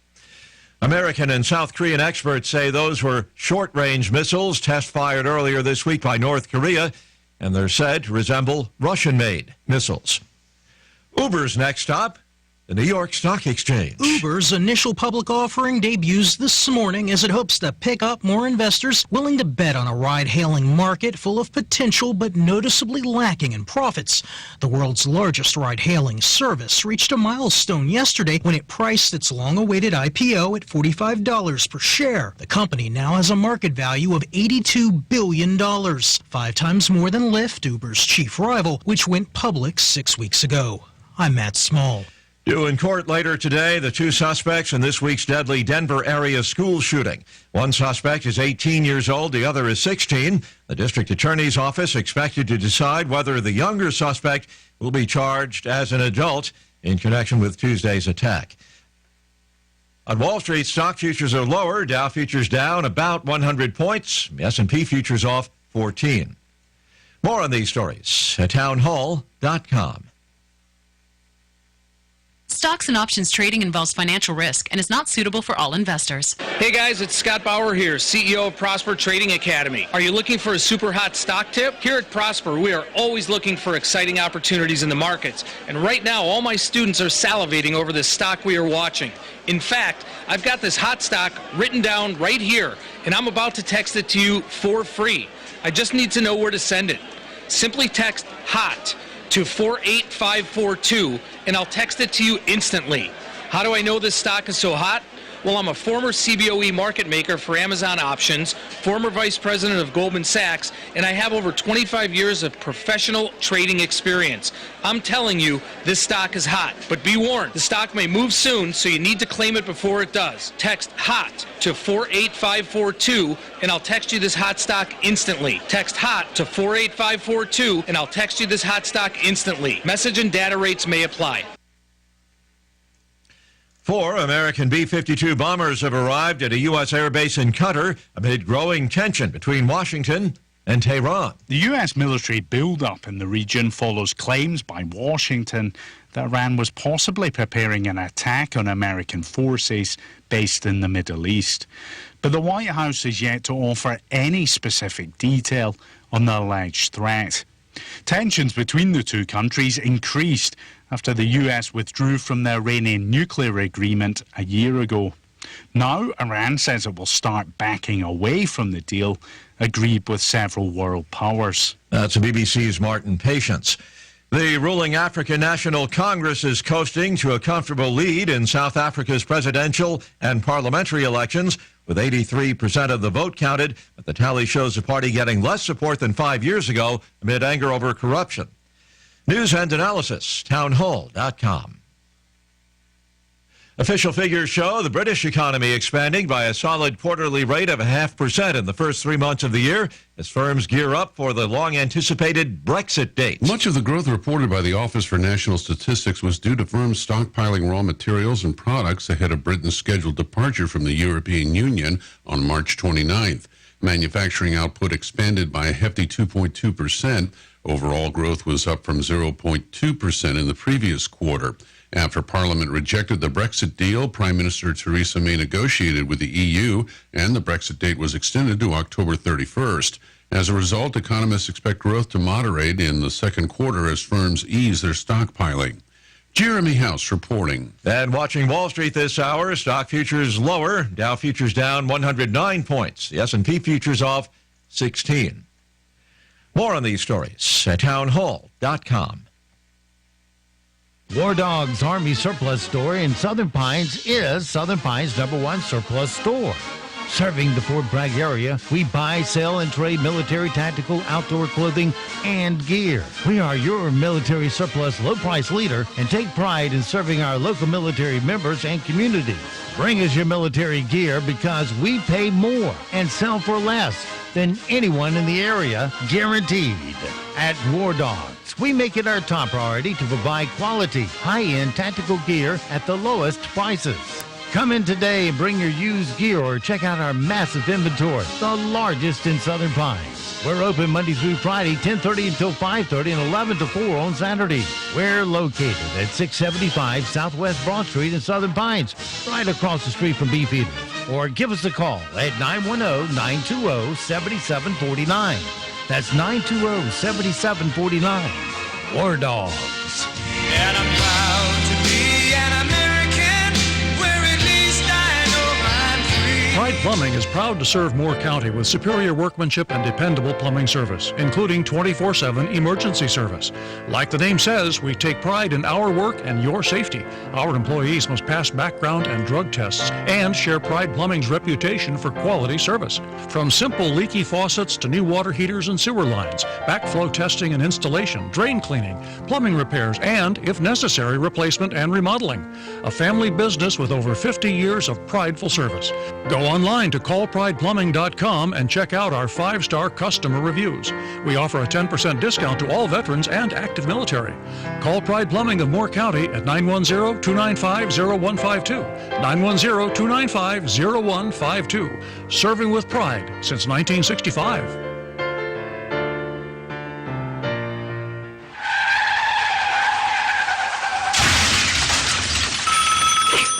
Speaker 7: American and South Korean experts say those were short-range missiles test-fired earlier this week by North Korea, and they're said to resemble Russian-made missiles. Uber's next stop, the New York Stock Exchange.
Speaker 25: Uber's initial public offering debuts this morning as it hopes to pick up more investors willing to bet on a ride-hailing market full of potential but noticeably lacking in profits. The world's largest ride-hailing service reached a milestone yesterday when it priced its long-awaited IPO at $45 per share. The company now has a market value of $82 billion, 5 times more than Lyft, Uber's chief rival, which went public 6 weeks ago. I'm Matt Small.
Speaker 7: Due in court later today, the two suspects in this week's deadly Denver area school shooting. One suspect is 18 years old, the other is 16. The district attorney's office expected to decide whether the younger suspect will be charged as an adult in connection with Tuesday's attack. On Wall Street, stock futures are lower. Dow futures down about 100 points. S&P futures off 14. More on these stories at townhall.com.
Speaker 26: Stocks and options trading involves financial risk and is not suitable for all investors.
Speaker 27: Hey guys, it's Scott Bauer here, CEO of Prosper Trading Academy. Are you looking for a super hot stock tip? Here at Prosper, we are always looking for exciting opportunities in the markets. And right now, all my students are salivating over this stock we are watching. In fact, I've got this hot stock written down right here, and I'm about to text it to you for free. I just need to know where to send it. Simply text HOT to 48542, and I'll text it to you instantly. How do I know this stock is so hot? Well, I'm a former CBOE market maker for Amazon Options, former vice president of Goldman Sachs, and I have over 25 years of professional trading experience. I'm telling you, this stock is hot. But be warned, the stock may move soon, so you need to claim it before it does. Text HOT to 48542, and I'll text you this hot stock instantly. Text HOT to 48542, and I'll text you this hot stock instantly. Message and data rates may apply.
Speaker 7: 4 American B-52 bombers have arrived at a U.S. airbase in Qatar amid growing tension between Washington and Tehran.
Speaker 28: The U.S. military buildup in the region follows claims by Washington that Iran was possibly preparing an attack on American forces based in the Middle East. But the White House is yet to offer any specific detail on the alleged threat. Tensions between the two countries increased after the US withdrew from the Iranian nuclear agreement a year ago. Now, Iran says it will start backing away from the deal agreed with several world powers.
Speaker 7: That's BBC's Martin Patience. The ruling African National Congress is coasting to a comfortable lead in South Africa's presidential and parliamentary elections, with 83% of the vote counted, but the tally shows the party getting less support than 5 years ago amid anger over corruption. News and analysis, townhall.com. Official figures show the British economy expanding by a solid quarterly rate of 0.5% in the first 3 months of the year as firms gear up for the long-anticipated Brexit date.
Speaker 8: Much of the growth reported by the Office for National Statistics was due to firms stockpiling raw materials and products ahead of Britain's scheduled departure from the European Union on March 29th. Manufacturing output expanded by a hefty 2.2%. Overall growth was up from 0.2% in the previous quarter. After Parliament rejected the Brexit deal, Prime Minister Theresa May negotiated with the EU, and the Brexit date was extended to October 31st. As a result, economists expect growth to moderate in the second quarter as firms ease their stockpiling. Jeremy House reporting.
Speaker 7: And watching Wall Street this hour, stock futures lower, Dow futures down 109 points. The S&P futures off 16. More on these stories at townhall.com.
Speaker 1: War Dog's Army Surplus Store in Southern Pines is Southern Pines' #1 surplus store. Serving the Fort Bragg area, we buy, sell, and trade military, tactical, outdoor clothing, and gear. We are your military surplus low-price leader and take pride in serving our local military members and community. Bring us your military gear because we pay more and sell for less than anyone in the area, guaranteed. At War Dogs, we make it our top priority to provide quality, high-end tactical gear at the lowest prices. Come in today and bring your used gear or check out our massive inventory, the largest in Southern Pines. We're open Monday through Friday, 10:30 until 5:30 and 11 to 4 on Saturday. We're located at 675 Southwest Broad Street in Southern Pines, right across the street from Beefeaters. Or give us a call at 910-920-7749. That's 920-7749. War Dogs.
Speaker 9: And I'm proud to be an American, where at least I know I'm free.
Speaker 24: Pride Plumbing is proud to serve Moore County with superior workmanship and dependable plumbing service, including 24/7 emergency service. Like the name says, we take pride in our work and your safety. Our employees must pass background and drug tests and share Pride Plumbing's reputation for quality service. From simple leaky faucets to new water heaters and sewer lines, backflow testing and installation, drain cleaning, plumbing repairs, and, if necessary, replacement and remodeling. A family business with over 50 years of prideful service. Go online to callprideplumbing.com and check out our 5-star customer reviews. We offer a 10% discount to all veterans and active military. Call Pride Plumbing of Moore County at 910-295-0152. 910-295-0152. Serving with pride since 1965.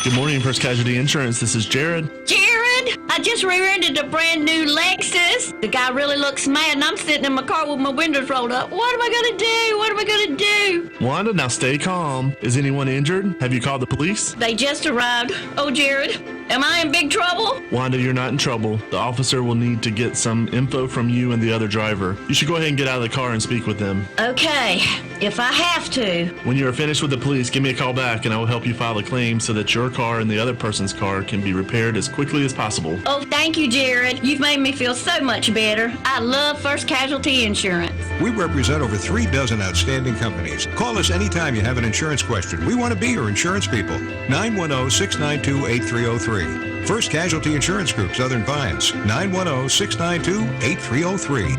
Speaker 10: Good morning, First Casualty Insurance. This is Jared.
Speaker 11: Jared, I just rear-ended a brand new Lexus. The guy really looks mad, and I'm sitting in my car with my windows rolled up. What am I going to do? What am I going to do?
Speaker 10: Wanda, now stay calm. Is anyone injured? Have you called the police?
Speaker 11: They just arrived. Oh, Jared, am I in big trouble?
Speaker 10: Wanda, you're not in trouble. The officer will need to get some info from you and the other driver. You should go ahead and get out of the car and speak with them.
Speaker 11: Okay, if I have to.
Speaker 10: When you are finished with the police, give me a call back, and I will help you file a claim so that your car and the other person's car can be repaired as quickly as possible.
Speaker 11: Oh, thank you, Jared. You've made me feel so much better. I love First Casualty Insurance.
Speaker 12: We represent over 3 dozen outstanding companies. Call us anytime you have an insurance question. We want to be your insurance people. 910-692-8303. First Casualty Insurance Group, Southern Pines. 910-692-8303.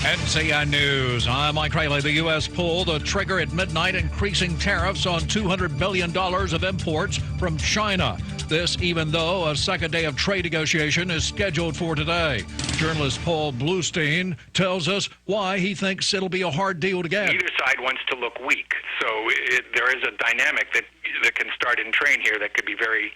Speaker 13: NCN News. I'm Mike Riley. The U.S. pulled the trigger at midnight, increasing tariffs on $200 billion of imports from China. This even though a second day of trade negotiation is scheduled for today. Journalist Paul Bluestein tells us why he thinks it'll be a hard deal to get.
Speaker 14: Neither side wants to look weak, so there is a dynamic that can start in train here that could be very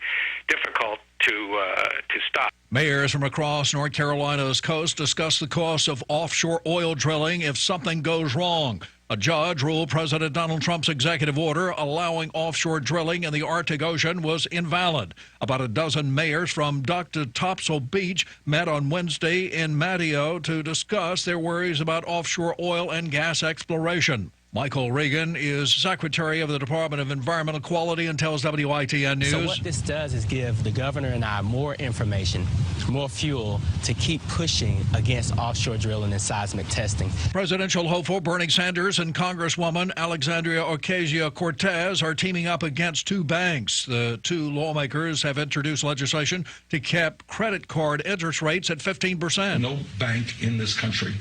Speaker 14: difficult to stop.
Speaker 13: Mayors from across North Carolina's coast discuss the cost of offshore oil drilling if something goes wrong. A judge ruled President Donald Trump's executive order allowing offshore drilling in the Arctic Ocean was invalid. About a dozen mayors from Duck to Topsail Beach met on Wednesday in Mateo to discuss their worries about offshore oil and gas exploration. Michael Regan is Secretary of the Department of Environmental Quality and tells WITN News.
Speaker 15: So what this does is give the governor and I more information, more fuel to keep pushing against offshore drilling and seismic testing.
Speaker 13: Presidential hopeful Bernie Sanders and Congresswoman Alexandria Ocasio-Cortez are teaming up against two banks. The two lawmakers have introduced legislation to cap credit card interest rates at 15%.
Speaker 16: No bank in this country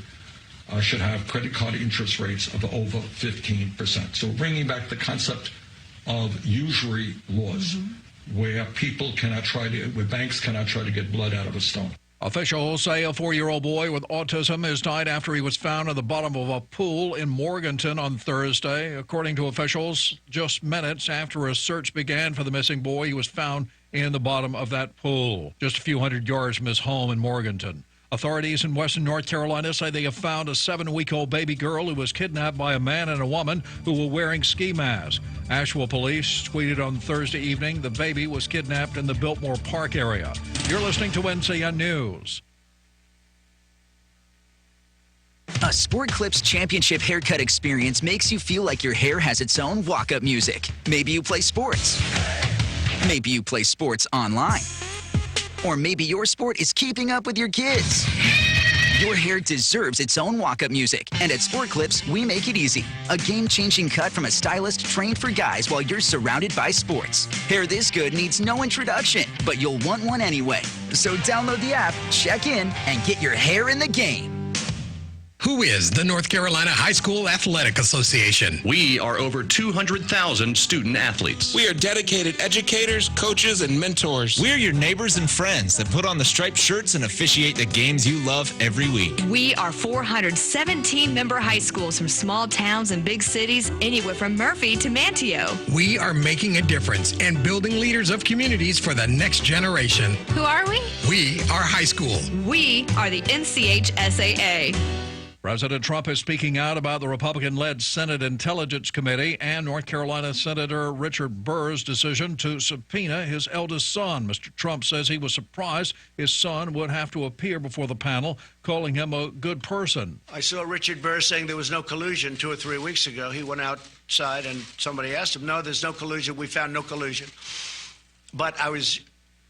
Speaker 16: should have credit card interest rates of over 15%. So bringing back the concept of usury laws, where people cannot where banks cannot try to get blood out of a stone.
Speaker 13: Officials say a 4-year-old boy with autism has died after he was found at the bottom of a pool in Morganton on Thursday. According to officials, just minutes after a search began for the missing boy, he was found in the bottom of that pool, just a few hundred yards from his home in Morganton. Authorities in western North Carolina say they have found a 7-week-old baby girl who was kidnapped by a man and a woman who were wearing ski masks. Asheville police tweeted on Thursday evening the baby was kidnapped in the Biltmore Park area. You're listening to NCN News.
Speaker 17: A Sport Clips Championship haircut experience makes you feel like your hair has its own walk-up music. Maybe you play sports. Maybe you play sports online. Or maybe your sport is keeping up with your kids. Your hair deserves its own walk-up music. And at Sport Clips, we make it easy. A game-changing cut from a stylist trained for guys while you're surrounded by sports. Hair this good needs no introduction, but you'll want one anyway. So download the app, check in, and get your hair in the game.
Speaker 18: Who is the North Carolina High School Athletic Association?
Speaker 19: We are over 200,000 student athletes.
Speaker 20: We are dedicated educators, coaches, and mentors.
Speaker 22: We are your neighbors and friends that put on the striped shirts and officiate the games you love every week.
Speaker 29: We are 417 member high schools from small towns and big cities, anywhere from Murphy to Manteo.
Speaker 18: We are making a difference and building leaders of communities for the next generation.
Speaker 29: Who are we?
Speaker 18: We are high school.
Speaker 29: We are the NCHSAA.
Speaker 13: President Trump is speaking out about the Republican-led Senate Intelligence Committee and North Carolina Senator Richard Burr's decision to subpoena his eldest son. Mr. Trump says he was surprised his son would have to appear before the panel, calling him a good person.
Speaker 30: I saw Richard Burr saying there was no collusion 2 or 3 weeks ago. He went outside and somebody asked him, no, there's no collusion. We found no collusion. But I was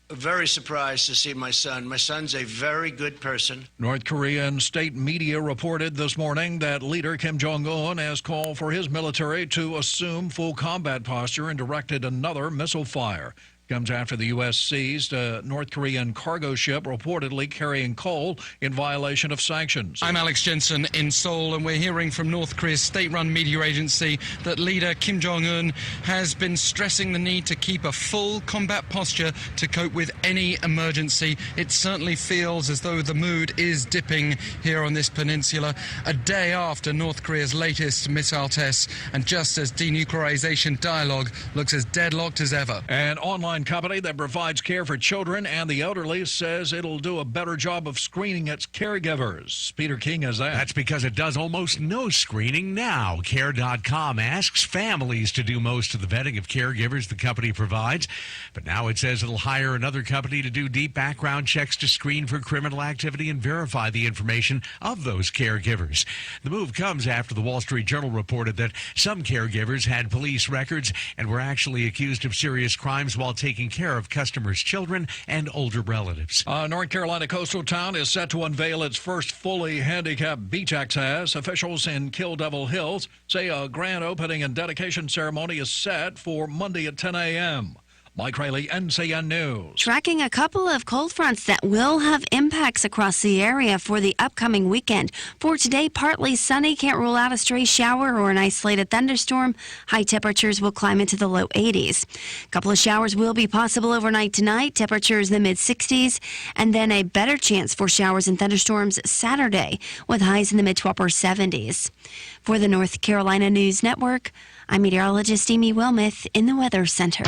Speaker 30: very surprised to see my son. My son's a very good person.
Speaker 13: North Korean state media reported this morning that leader Kim Jong-un has called for his military to assume full combat posture and directed another missile fire. Comes after the U.S. seized a North Korean cargo ship reportedly carrying coal in violation of sanctions.
Speaker 31: I'm Alex Jensen in Seoul, and we're hearing from North Korea's state-run media agency that leader Kim Jong-un has been stressing the need to keep a full combat posture to cope with any emergency. It certainly feels as though the mood is dipping here on this peninsula, a day after North Korea's latest missile tests, and just as denuclearization dialogue looks as deadlocked as ever.
Speaker 13: An online company that provides care for children and the elderly says it'll do a better job of screening its caregivers. Peter King has that.
Speaker 32: That's because it does almost no screening now. Care.com asks families to do most of the vetting of caregivers the company provides, but now it says it'll hire another company to do deep background checks to screen for criminal activity and verify the information of those caregivers. The move comes after the Wall Street Journal reported that some caregivers had police records and were actually accused of serious crimes while taking care of customers' children and older relatives.
Speaker 13: North Carolina coastal town is set to unveil its first fully handicapped beach access. Officials in Kill Devil Hills say a grand opening and dedication ceremony is set for Monday at 10 a.m. Mike Riley, NCN News.
Speaker 4: Tracking a couple of cold fronts that will have impacts across the area for the upcoming weekend. For today, partly sunny. Can't rule out a stray shower or an isolated thunderstorm. High temperatures will climb into the low 80s. A couple of showers will be possible overnight tonight. Temperatures in the mid-60s. And then a better chance for showers and thunderstorms Saturday with highs in the mid to upper 70s. For the North Carolina News Network, I'm meteorologist Amy Wilmoth in the Weather Center.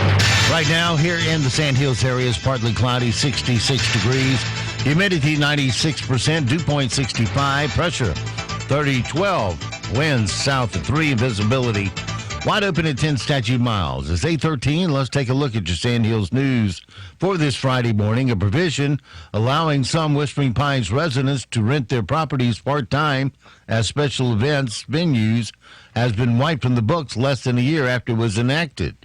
Speaker 1: Right now, here in the Sand Hills area, is partly cloudy, 66 degrees. Humidity 96%, dew point 65, pressure 30-12, winds south of 3, visibility wide open at 10 statute miles. It's 8:13. Let's take a look at your Sand Hills news for this Friday morning. A provision allowing some Whispering Pines residents to rent their properties part-time as special events venues has been wiped from the books less than a year after it was enacted.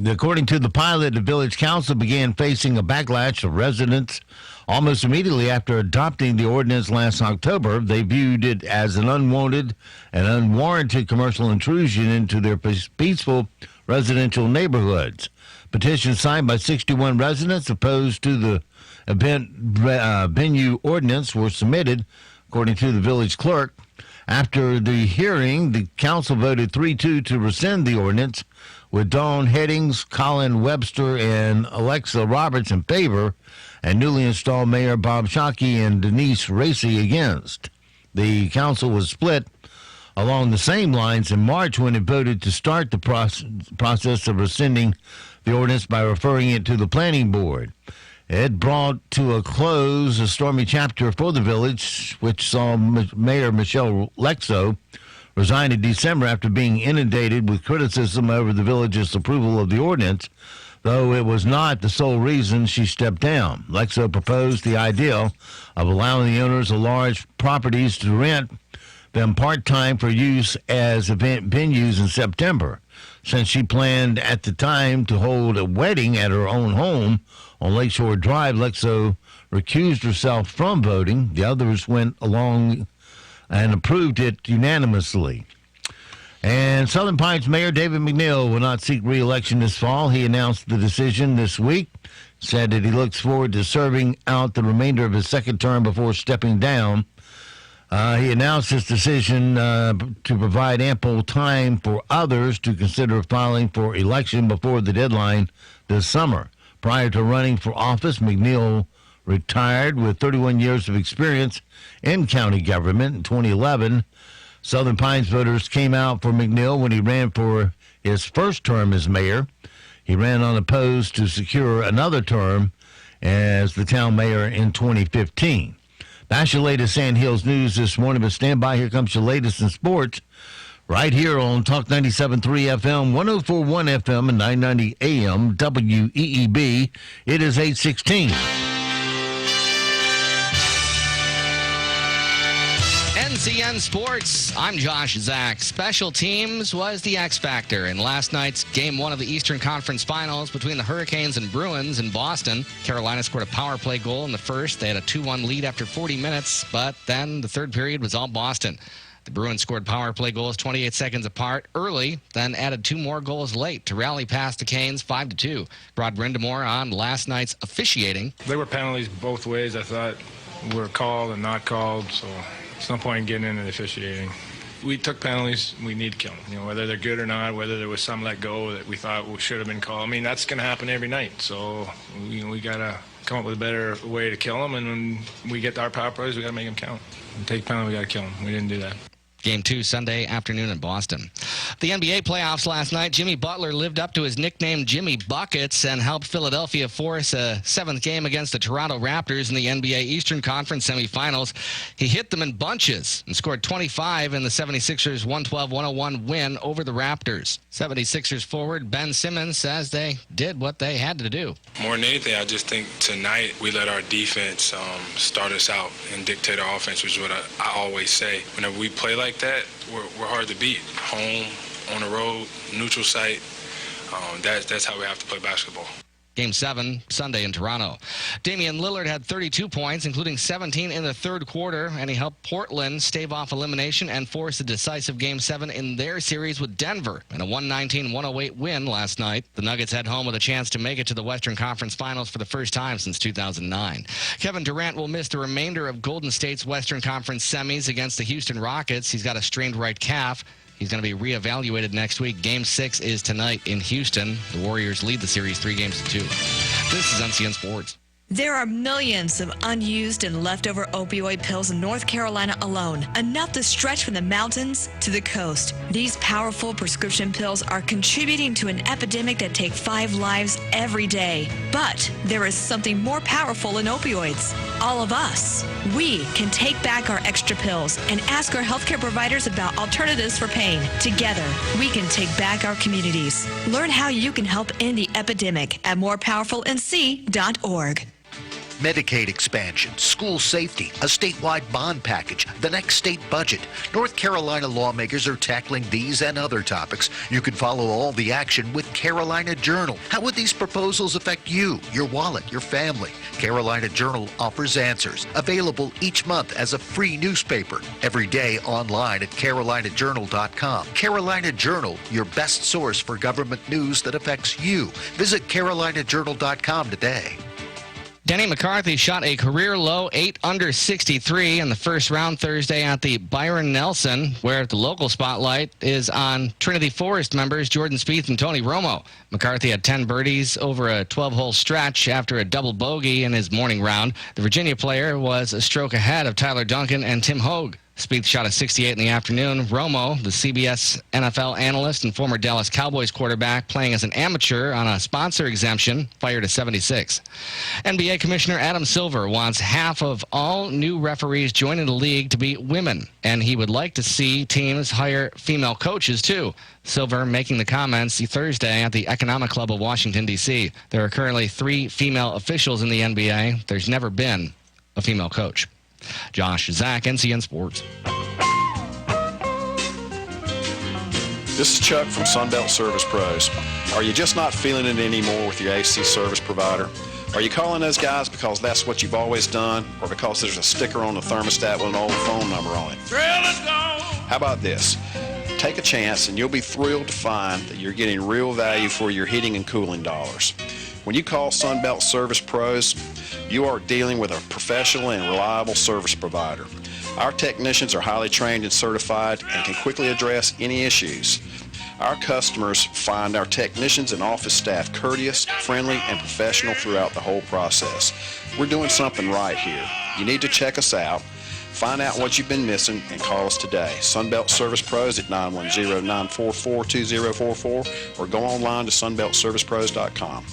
Speaker 1: According to the pilot, the village council began facing a backlash of residents almost immediately after adopting the ordinance last October. They viewed it as an unwanted and unwarranted commercial intrusion into their peaceful residential neighborhoods. Petitions signed by 61 residents opposed to the event venue ordinance were submitted, according to the village clerk. After the hearing, the council voted 3-2 to rescind the ordinance, with Dawn Headings, Colin Webster, and Alexa Roberts in favor, and newly installed Mayor Bob Shockey and Denise Racy against. The council was split along the same lines in March when it voted to start the process of rescinding the ordinance by referring it to the planning board. It brought to a close a stormy chapter for the village, which saw Mayor Michelle Lexo resign in December after being inundated with criticism over the village's approval of the ordinance, though it was not the sole reason she stepped down. Lexo proposed the idea of allowing the owners of large properties to rent them part-time for use as event venues in September. Since she planned at the time to hold a wedding at her own home on Lakeshore Drive, Lexo recused herself from voting. The others went along and approved it unanimously. And Southern Pines Mayor David McNeil will not seek re-election this fall. He announced the decision this week, said that he looks forward to serving out the remainder of his second term before stepping down. He announced his decision to provide ample time for others to consider filing for election before the deadline this summer. Prior to running for office, McNeil retired with 31 years of experience in county government. In 2011, Southern Pines voters came out for McNeil when he ran for his first term as mayor. He ran unopposed to secure another term as the town mayor in 2015. That's your latest Sand Hills news this morning, but stand by. Here comes your latest in sports right here on Talk 97.3 FM, 104.1 FM, and 990 AM WEEB. It is 8:16.
Speaker 2: NCN Sports, I'm Josh Zach. Special teams was the X factor in last night's Game 1 of the Eastern Conference Finals between the Hurricanes and Bruins in Boston. Carolina scored a power play goal in the first. They had a 2-1 lead after 40 minutes, but then the third period was all Boston. The Bruins scored power play goals 28 seconds apart early, then added 2 more goals late to rally past the Canes 5-2. Rod Brindamore on last night's officiating.
Speaker 3: There were penalties both ways, I thought, were called and not called, so there's no point in getting into the officiating. We took penalties, we need to kill them. You know, whether they're good or not, whether there was some let go that we thought should have been called. I mean, that's going to happen every night, so we got to come up with a better way to kill them, and when we get our power plays, we got to make them count. When we take penalty, we got to kill them. We didn't do that.
Speaker 2: Game 2 Sunday afternoon in Boston. The NBA playoffs last night, Jimmy Butler lived up to his nickname Jimmy Buckets and helped Philadelphia force a 7th game against the Toronto Raptors in the NBA Eastern Conference semifinals. He hit them in bunches and scored 25 in the 76ers' 112-101 win over the Raptors. 76ers forward Ben Simmons says they did what they had to do.
Speaker 20: More than anything, I just think tonight we let our defense start us out and dictate our offense, which is what I always say. Whenever we play like that, we're hard to beat. Home, on the road, neutral site. That's how we have to play basketball.
Speaker 2: Game 7, Sunday in Toronto. Damian Lillard had 32 points, including 17 in the third quarter, and he helped Portland stave off elimination and force a decisive Game 7 in their series with Denver in a 119-108 win last night. The Nuggets head home with a chance to make it to the Western Conference Finals for the first time since 2009. Kevin Durant will miss the remainder of Golden State's Western Conference semis against the Houston Rockets. He's got a strained right calf. He's going to be reevaluated next week. Game 6 is tonight in Houston. The Warriors lead the series 3-2. This is NCN Sports.
Speaker 29: There are millions of unused and leftover opioid pills in North Carolina alone, enough to stretch from the mountains to the coast. These powerful prescription pills are contributing to an epidemic that takes 5 lives every day. But there is something more powerful than opioids. All of us. We can take back our extra pills and ask our healthcare providers about alternatives for pain. Together, we can take back our communities. Learn how you can help end the epidemic at morepowerfulnc.org.
Speaker 5: Medicaid expansion, school safety, a statewide bond package, the next state budget. North Carolina lawmakers are tackling these and other topics. You can follow all the action with Carolina Journal. How would these proposals affect you, your wallet, your family? Carolina Journal offers answers. Available each month as a free newspaper. Every day online at carolinajournal.com. Carolina Journal, your best source for government news that affects you. Visit carolinajournal.com today.
Speaker 2: Denny McCarthy shot a career-low 8 under 63 in the first round Thursday at the Byron Nelson, where the local spotlight is on Trinity Forest members Jordan Spieth and Tony Romo. McCarthy had 10 birdies over a 12-hole stretch after a double bogey in his morning round. The Virginia player was a stroke ahead of Tyler Duncan and Tim Hogue. Spieth shot a 68 in the afternoon. Romo, the CBS NFL analyst and former Dallas Cowboys quarterback playing as an amateur on a sponsor exemption, fired a 76. NBA Commissioner Adam Silver wants half of all new referees joining the league to be women, and he would like to see teams hire female coaches, too. Silver making the comments Thursday at the Economic Club of Washington, D.C. There are currently 3 female officials in the NBA. There's never been a female coach. Josh Zach, NCN Sports.
Speaker 6: This is Chuck from Sunbelt Service Pros. Are you just not feeling it anymore with your AC service provider? Are you calling those guys because that's what you've always done, or because there's a sticker on the thermostat with an old phone number on it? How about this? Take a chance and you'll be thrilled to find that you're getting real value for your heating and cooling dollars. When you call Sunbelt Service Pros, you are dealing with a professional and reliable service provider. Our technicians are highly trained and certified and can quickly address any issues. Our customers find our technicians and office staff courteous, friendly, and professional throughout the whole process. We're doing something right here. You need to check us out. Find out what you've been missing and call us today. Sunbelt Service Pros at 910-944-2044 or go online to sunbeltservicepros.com.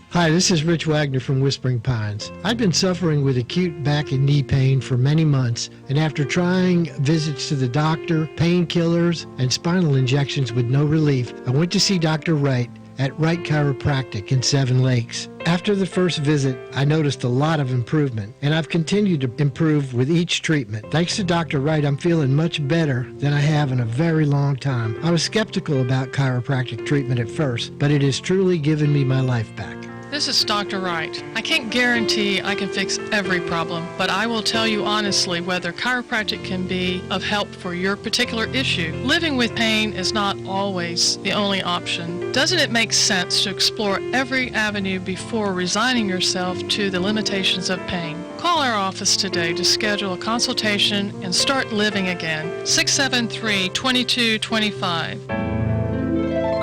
Speaker 7: Hi, this is Rich Wagner from Whispering Pines. I've been suffering with acute back and knee pain for many months, and after trying visits to the doctor, painkillers, and spinal injections with no relief, I went to see Dr. Wright at Wright Chiropractic in Seven Lakes. After the first visit, I noticed a lot of improvement, and I've continued to improve with each treatment. Thanks to Dr. Wright, I'm feeling much better than I have in a very long time. I was skeptical about chiropractic treatment at first, but it has truly given me my life back.
Speaker 8: This is Dr. Wright. I can't guarantee I can fix every problem, but I will tell you honestly whether chiropractic can be of help for your particular issue. Living with pain is not always the only option. Doesn't it make sense to explore every avenue before resigning yourself to the limitations of pain? Call our office today to schedule a consultation and start living again. 673-2225.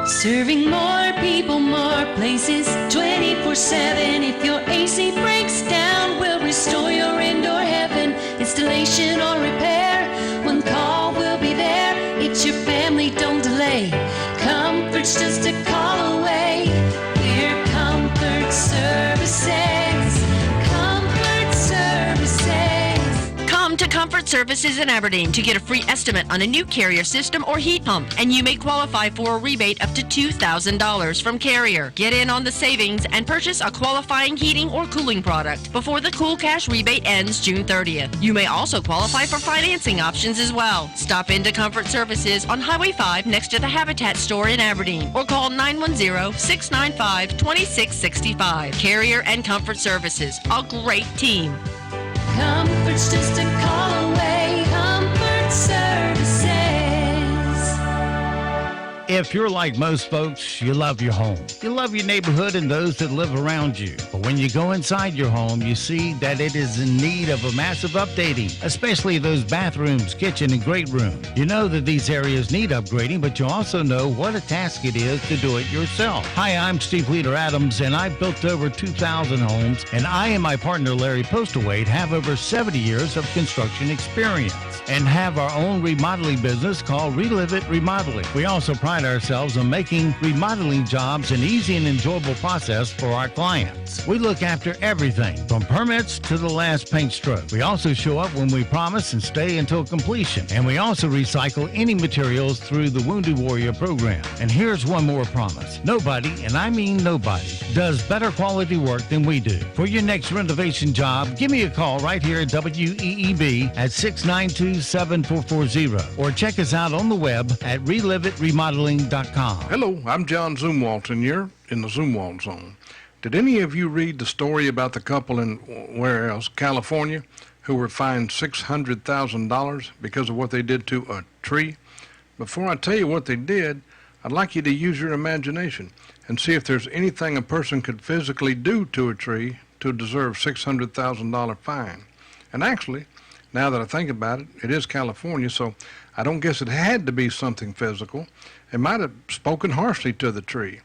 Speaker 9: Serving more people, more places, 24/7. If your AC breaks down, we'll restore your indoor heaven. Installation or repair, one call will be there. It's your family, don't delay. Comfort's just a call away. We're Comfort Services. Comfort Services.
Speaker 14: Come to Comfort Services in Aberdeen to get a free estimate on a new Carrier system or heat pump, and you may qualify for a rebate up to $2,000 from Carrier. Get in on the savings and purchase a qualifying heating or cooling product before the Cool Cash rebate ends June 30th. You may also qualify for financing options as well. Stop into Comfort Services on Highway 5 next to the Habitat store in Aberdeen, or call 910-695-2665. Carrier and Comfort Services, a great team.
Speaker 9: Comfort's just a call away. Comfort Services.
Speaker 10: If you're like most folks, you love your home. You love your neighborhood and those that live around you. But when you go inside your home, you see that it is in need of a massive updating, especially those bathrooms, kitchen, and great room. You know that these areas need upgrading, but you also know what a task it is to do it yourself. Hi, I'm Steve Leader Adams, and I've built over 2,000 homes, and I and my partner Larry Postlewaite have over 70 years of construction experience and have our own remodeling business called Relive It Remodeling. We also pride ourselves on making remodeling jobs an easy and enjoyable process for our clients. We look after everything from permits to the last paint stroke. We also show up when we promise and stay until completion. And we also recycle any materials through the Wounded Warrior program. And here's one more promise. Nobody, and I mean nobody, does better quality work than we do. For your next renovation job, give me a call right here at WEEB at 692-7440 or check us out on the web at relivitremodeling.com.
Speaker 11: Hello, I'm John Zumwalt, and you're in the Zumwalt Zone. Did any of you read the story about the couple in, where else, California, who were fined $600,000 because of what they did to a tree? Before I tell you what they did, I'd like you to use your imagination and see if there's anything a person could physically do to a tree to deserve $600,000 fine. And actually, now that I think about it, it is California, so I don't guess it had to be something physical. It might have spoken harshly to the tree.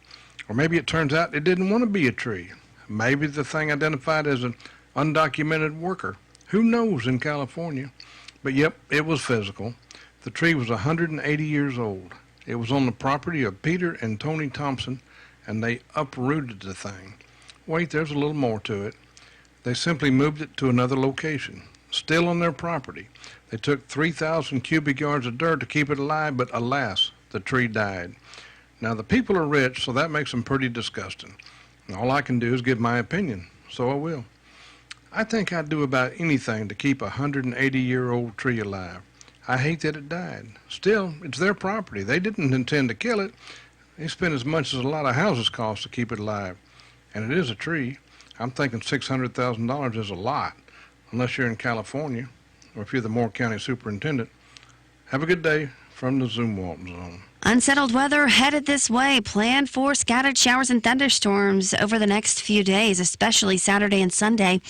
Speaker 11: Or maybe it turns out it didn't want to be a tree. Maybe the thing identified as an undocumented worker. Who knows in California? But yep, it was physical. The tree was 180 years old. It was on the property of Peter and Tony Thompson, and they uprooted the thing. Wait, there's a little more to it. They simply moved it to another location, still on their property. They took 3,000 cubic yards of dirt to keep it alive, but alas, the tree died. Now, the people are rich, so that makes them pretty disgusting. And all I can do is give my opinion, so I will. I think I'd do about anything to keep a 180-year-old tree alive. I hate that it died. Still, it's their property. They didn't intend to kill it. They spent as much as a lot of houses cost to keep it alive. And it is a tree. I'm thinking $600,000 is a lot, unless you're in California, or if you're the Moore County Superintendent. Have a good day from the Zumwalt Zone.
Speaker 4: Unsettled weather headed this way. Plan for scattered showers and thunderstorms over the next few days, especially Saturday and Sunday.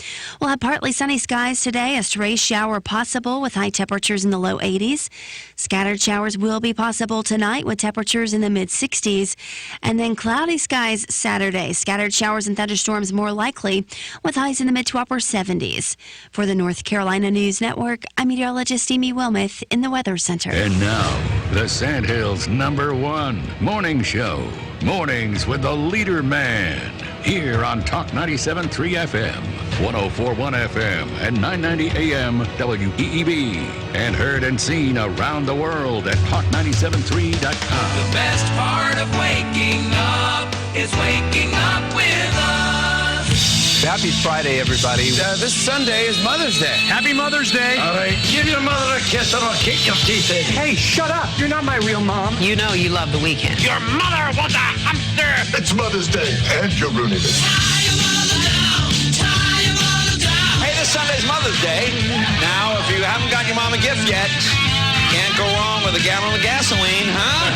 Speaker 4: We'll have partly sunny skies today, a stray shower possible with high temperatures in the low 80s. Scattered showers will be possible tonight with temperatures in the mid-60s. And then cloudy skies Saturday. Scattered showers and thunderstorms more likely with highs in the mid to upper 70s. For the North Carolina News Network, I'm meteorologist Amy Wilmoth in the Weather Center.
Speaker 12: And now, the Sandhills' #1 morning show. Mornings with the Leader Man. Here on Talk 97.3 FM, 104.1 FM, and 990 AM WEEB. And heard and seen around the world at talk973.com.
Speaker 15: The best part of waking up is waking up with us.
Speaker 16: Happy Friday, everybody. This Sunday is Mother's Day. Happy Mother's Day.
Speaker 15: All right, give your mother a kiss or I'll kick your teeth in.
Speaker 16: Hey, shut up. You're not my real mom.
Speaker 14: You know you love the weekend.
Speaker 15: Your mother was a hamster.
Speaker 21: It's Mother's Day, and you're ruining it.
Speaker 16: Hey, this Sunday's Mother's Day. Now, if you haven't got your mom a gift yet, can't go wrong with a gallon of gasoline, huh?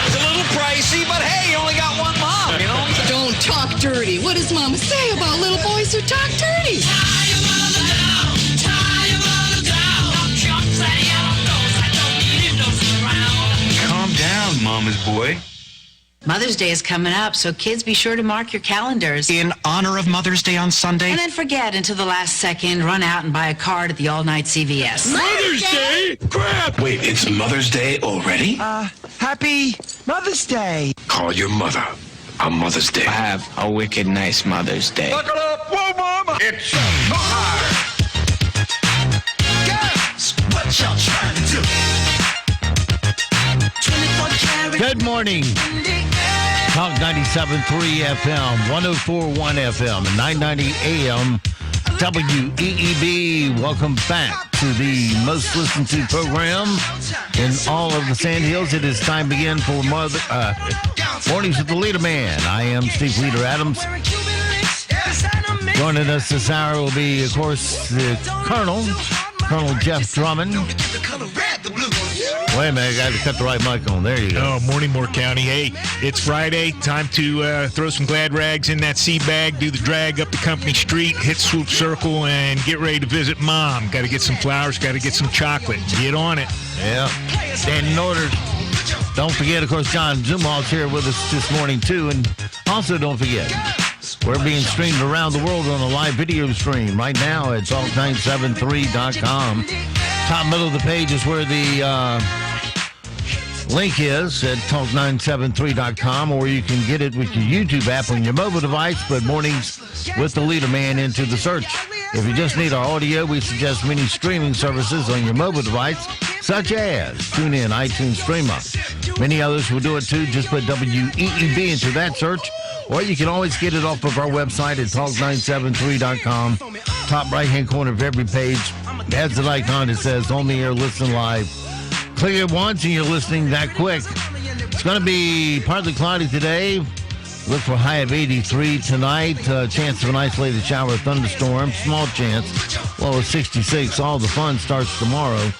Speaker 16: It's a little pricey, but hey, you only got one mom, you know?
Speaker 23: Don't talk dirty. What does Mama say about little boys who talk dirty?
Speaker 16: Calm down, Mama's boy.
Speaker 14: Mother's Day is coming up, so kids be sure to mark your calendars.
Speaker 16: In honor of Mother's Day on Sunday.
Speaker 14: And then forget until the last second, run out and buy a card at the all-night CVS.
Speaker 21: Mother's Day? Crap! Wait, it's Mother's Day already?
Speaker 16: Happy Mother's Day.
Speaker 21: Call your mother on Mother's Day.
Speaker 16: Have a wicked nice Mother's Day.
Speaker 21: Buckle up! Whoa, Mama! It's hard! Girls, what y'all trying to do?
Speaker 10: Good morning. Talk 97.3 FM, 104.1 FM, and 990 AM WEEB. Welcome back to the most listened to program in all of the Sandhills. It is time again for Mornings with the Leader Man. I am Steve Leader Adams. Joining us this hour will be, of course, the Colonel Jeff Drummond.
Speaker 1: Wait a minute, I got to cut the right mic on. There you go.
Speaker 17: Oh, morning, Moore County. Hey, it's Friday. Time to throw some glad rags in that sea bag, do the drag up the company street, hit Swoop Circle, and get ready to visit Mom. Got to get some flowers, got to get some chocolate. Get on it.
Speaker 1: Yeah. And in order, don't forget, of course, John Zumwalt's here with us this morning, too. And also, don't forget, we're being streamed around the world on a live video stream right now at talk973.com. Top middle of the page is where the link is at talk973.com, or you can get it with your YouTube app on your mobile device. But Mornings with the Leader Man into the search. If you just need our audio, we suggest many streaming services on your mobile device, such as TuneIn, iTunes, Streamer. Many others will do it too. Just put WEEB into that search, or you can always get it off of our website at talk973.com. Top right-hand corner of every page has an icon that says On the Air, Listen Live. Click it once and you're listening that quick. It's going to be partly cloudy today. Look for a high of 83 tonight. Chance of an isolated shower or thunderstorm. Small chance. Low of 66. All the fun starts tomorrow as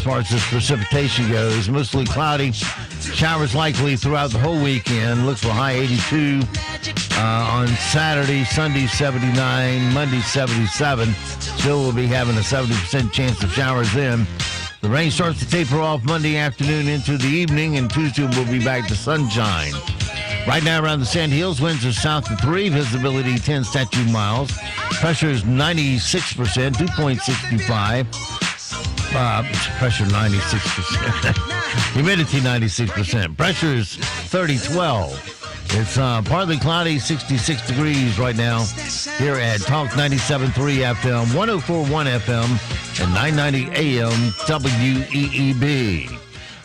Speaker 1: far as this precipitation goes. Mostly cloudy. Showers likely throughout the whole weekend. Look for a high 82 on Saturday. Sunday 79. Monday 77. Still will be having a 70% chance of showers then. The rain starts to taper off Monday afternoon into the evening, and Tuesday will be back to sunshine. Right now around the Sand Hills, winds are south of 3, visibility 10 statute miles. Pressure is 96%, 2.65. Pressure 96%. Humidity 96%. Pressure is 3012. It's partly cloudy, 66 degrees right now here at Talk 97.3 FM, 104.1 FM, and 990 AM WEEB.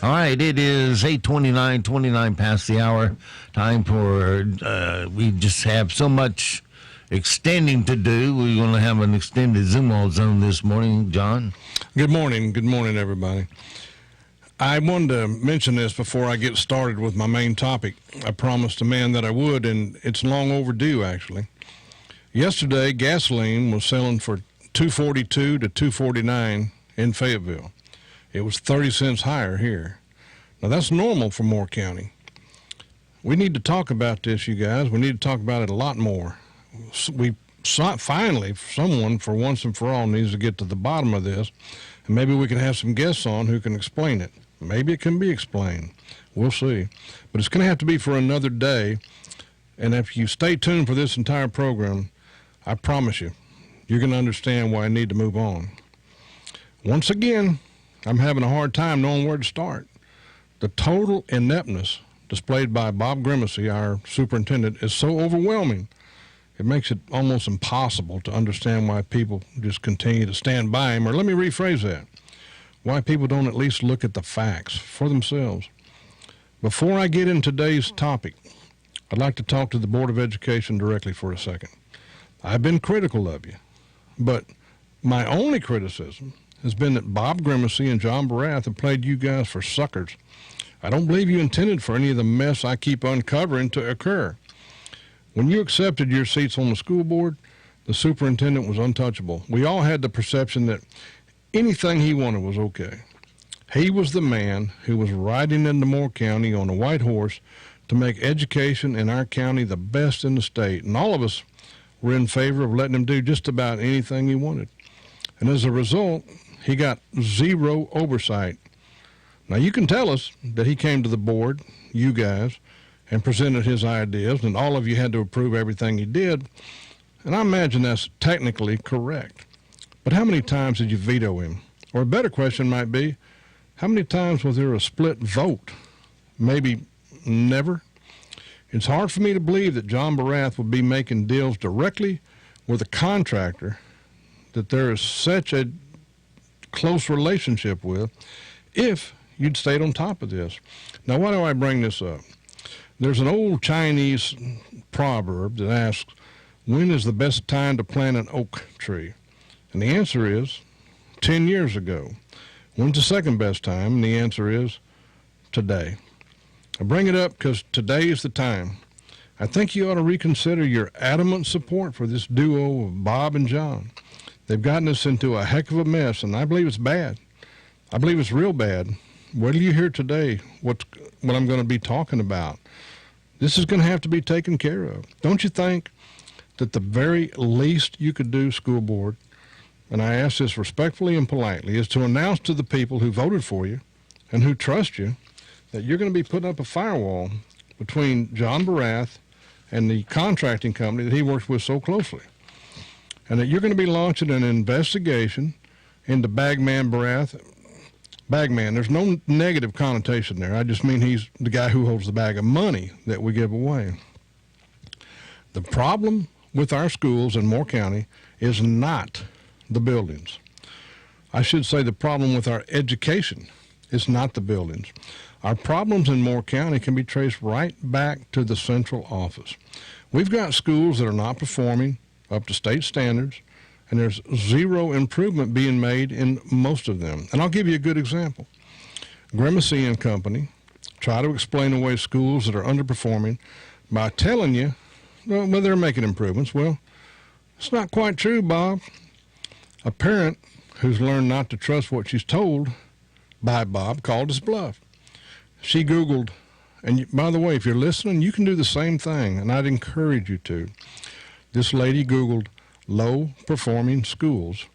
Speaker 1: All right, it is 8:29 past the hour. Time for, we just have so much extending to do. We're going to have an extended Zumwalt zone this morning. John?
Speaker 11: Good morning. Good morning, everybody. I wanted to mention this before I get started with my main topic. I promised a man that I would, and it's long overdue, actually. Yesterday, gasoline was selling for $2.42 to $2.49 in Fayetteville. It was 30 cents higher here. Now, that's normal for Moore County. We need to talk about this, you guys. We need to talk about it a lot more. Finally, someone, for once and for all, needs to get to the bottom of this, and maybe we can have some guests on who can explain it. Maybe it can be explained. We'll see. But it's going to have to be for another day. And if you stay tuned for this entire program, I promise you, you're going to understand why I need to move on. Once again, I'm having a hard time knowing where to start. The total ineptness displayed by Bob Grimacy, our superintendent, is so overwhelming, it makes it almost impossible to understand why people just continue to stand by him. Or let me rephrase that. Why people don't at least look at the facts for themselves. Before I get into today's topic, I'd like to talk to the Board of Education directly for a second. I've been critical of you, but my only criticism has been that Bob Grimacy and John Barath have played you guys for suckers. I don't believe you intended for any of the mess I keep uncovering to occur. When you accepted your seats on the school board, the superintendent was untouchable. We all had the perception that anything he wanted was okay. He was the man who was riding into Moore County on a white horse to make education in our county the best in the state. And all of us were in favor of letting him do just about anything he wanted. And as a result, he got zero oversight. Now, you can tell us that he came to the board, you guys, and presented his ideas, and all of you had to approve everything he did. And I imagine that's technically correct. But how many times did you veto him? Or a better question might be, how many times was there a split vote? Maybe never? It's hard for me to believe that John Barath would be making deals directly with a contractor that there is such a close relationship with if you'd stayed on top of this. Now, why do I bring this up? There's an old Chinese proverb that asks, when is the best time to plant an oak tree? And the answer is 10 years ago. When's the second best time? And the answer is today. I bring it up because today is the time. I think you ought to reconsider your adamant support for this duo of Bob and John. They've gotten us into a heck of a mess, and I believe it's bad. I believe it's real bad. Wait till you hear today what I'm going to be talking about. This is going to have to be taken care of. Don't you think that the very least you could do, school board, and I ask this respectfully and politely, is to announce to the people who voted for you and who trust you that you're going to be putting up a firewall between John Barath and the contracting company that he works with so closely, and that you're going to be launching an investigation into Bagman Barath. Bagman, there's no negative connotation there. I just mean he's the guy who holds the bag of money that we give away. The problem with our schools in Moore County is not the buildings. I should say the problem with our education is not the buildings. Our problems in Moore County can be traced right back to the central office. We've got schools that are not performing up to state standards, and there's zero improvement being made in most of them. And I'll give you a good example. Grimacy and Company try to explain away schools that are underperforming by telling you, well, they're making improvements. Well, it's not quite true, Bob. A parent who's learned not to trust what she's told by Bob called his bluff. She Googled, and by the way, if you're listening, you can do the same thing, and I'd encourage you to. This lady Googled low-performing schools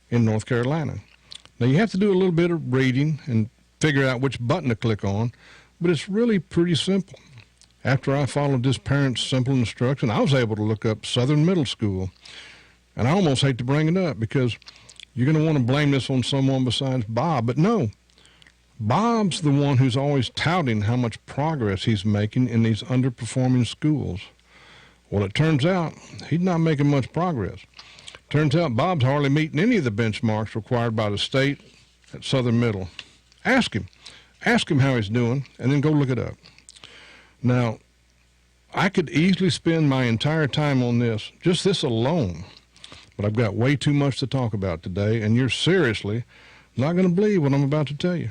Speaker 11: in North Carolina. Now, you have to do a little bit of reading and figure out which button to click on, but it's really pretty simple. After I followed this parent's simple instruction, I was able to look up Southern Middle School, and I almost hate to bring it up because you're going to want to blame this on someone besides Bob, but no. Bob's the one who's always touting how much progress he's making in these underperforming schools. Well, it turns out he's not making much progress. Turns out Bob's hardly meeting any of the benchmarks required by the state at Southern Middle. Ask him how he's doing, and then go look it up. Now, I could easily spend my entire time on this, just this alone, but I've got way too much to talk about today, and you're seriously not going to believe what I'm about to tell you.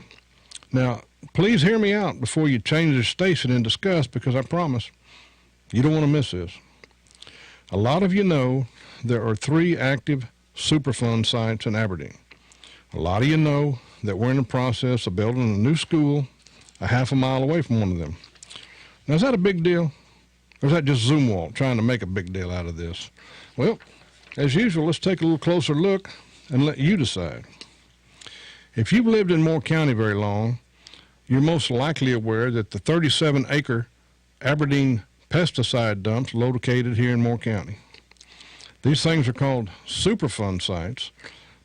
Speaker 11: Now, please hear me out before you change the station in disgust, because I promise you don't want to miss this. A lot of you know there are 3 active Superfund sites in Aberdeen. A lot of you know that we're in the process of building a new school a half a mile away from one of them. Now, is that a big deal? Or is that just Zumwalt trying to make a big deal out of this? Well, as usual, let's take a little closer look and let you decide. If you've lived in Moore County very long, you're most likely aware that the 37-acre Aberdeen pesticide dumps located here in Moore County. These things are called Superfund sites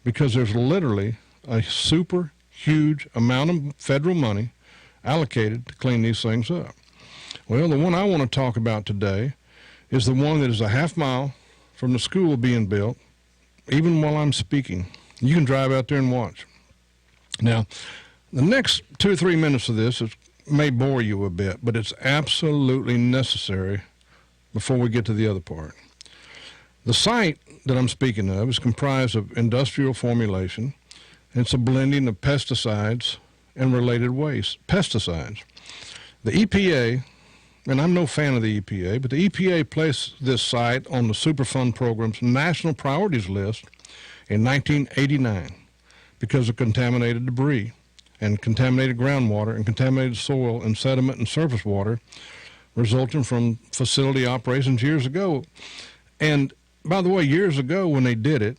Speaker 11: because there's literally a super huge amount of federal money allocated to clean these things up. Well, the one I want to talk about today is the one that is a half mile from the school being built, even while I'm speaking. You can drive out there and watch. Now, the next 2 or 3 minutes of this may bore you a bit, but it's absolutely necessary before we get to the other part. The site that I'm speaking of is comprised of industrial formulation. It's a blending of pesticides and related waste. Pesticides. The EPA, and I'm no fan of the EPA, but the EPA placed this site on the Superfund program's national priorities list in 1989 because of contaminated debris and contaminated groundwater and contaminated soil and sediment and surface water resulting from facility operations years ago. And by the way, years ago when they did it,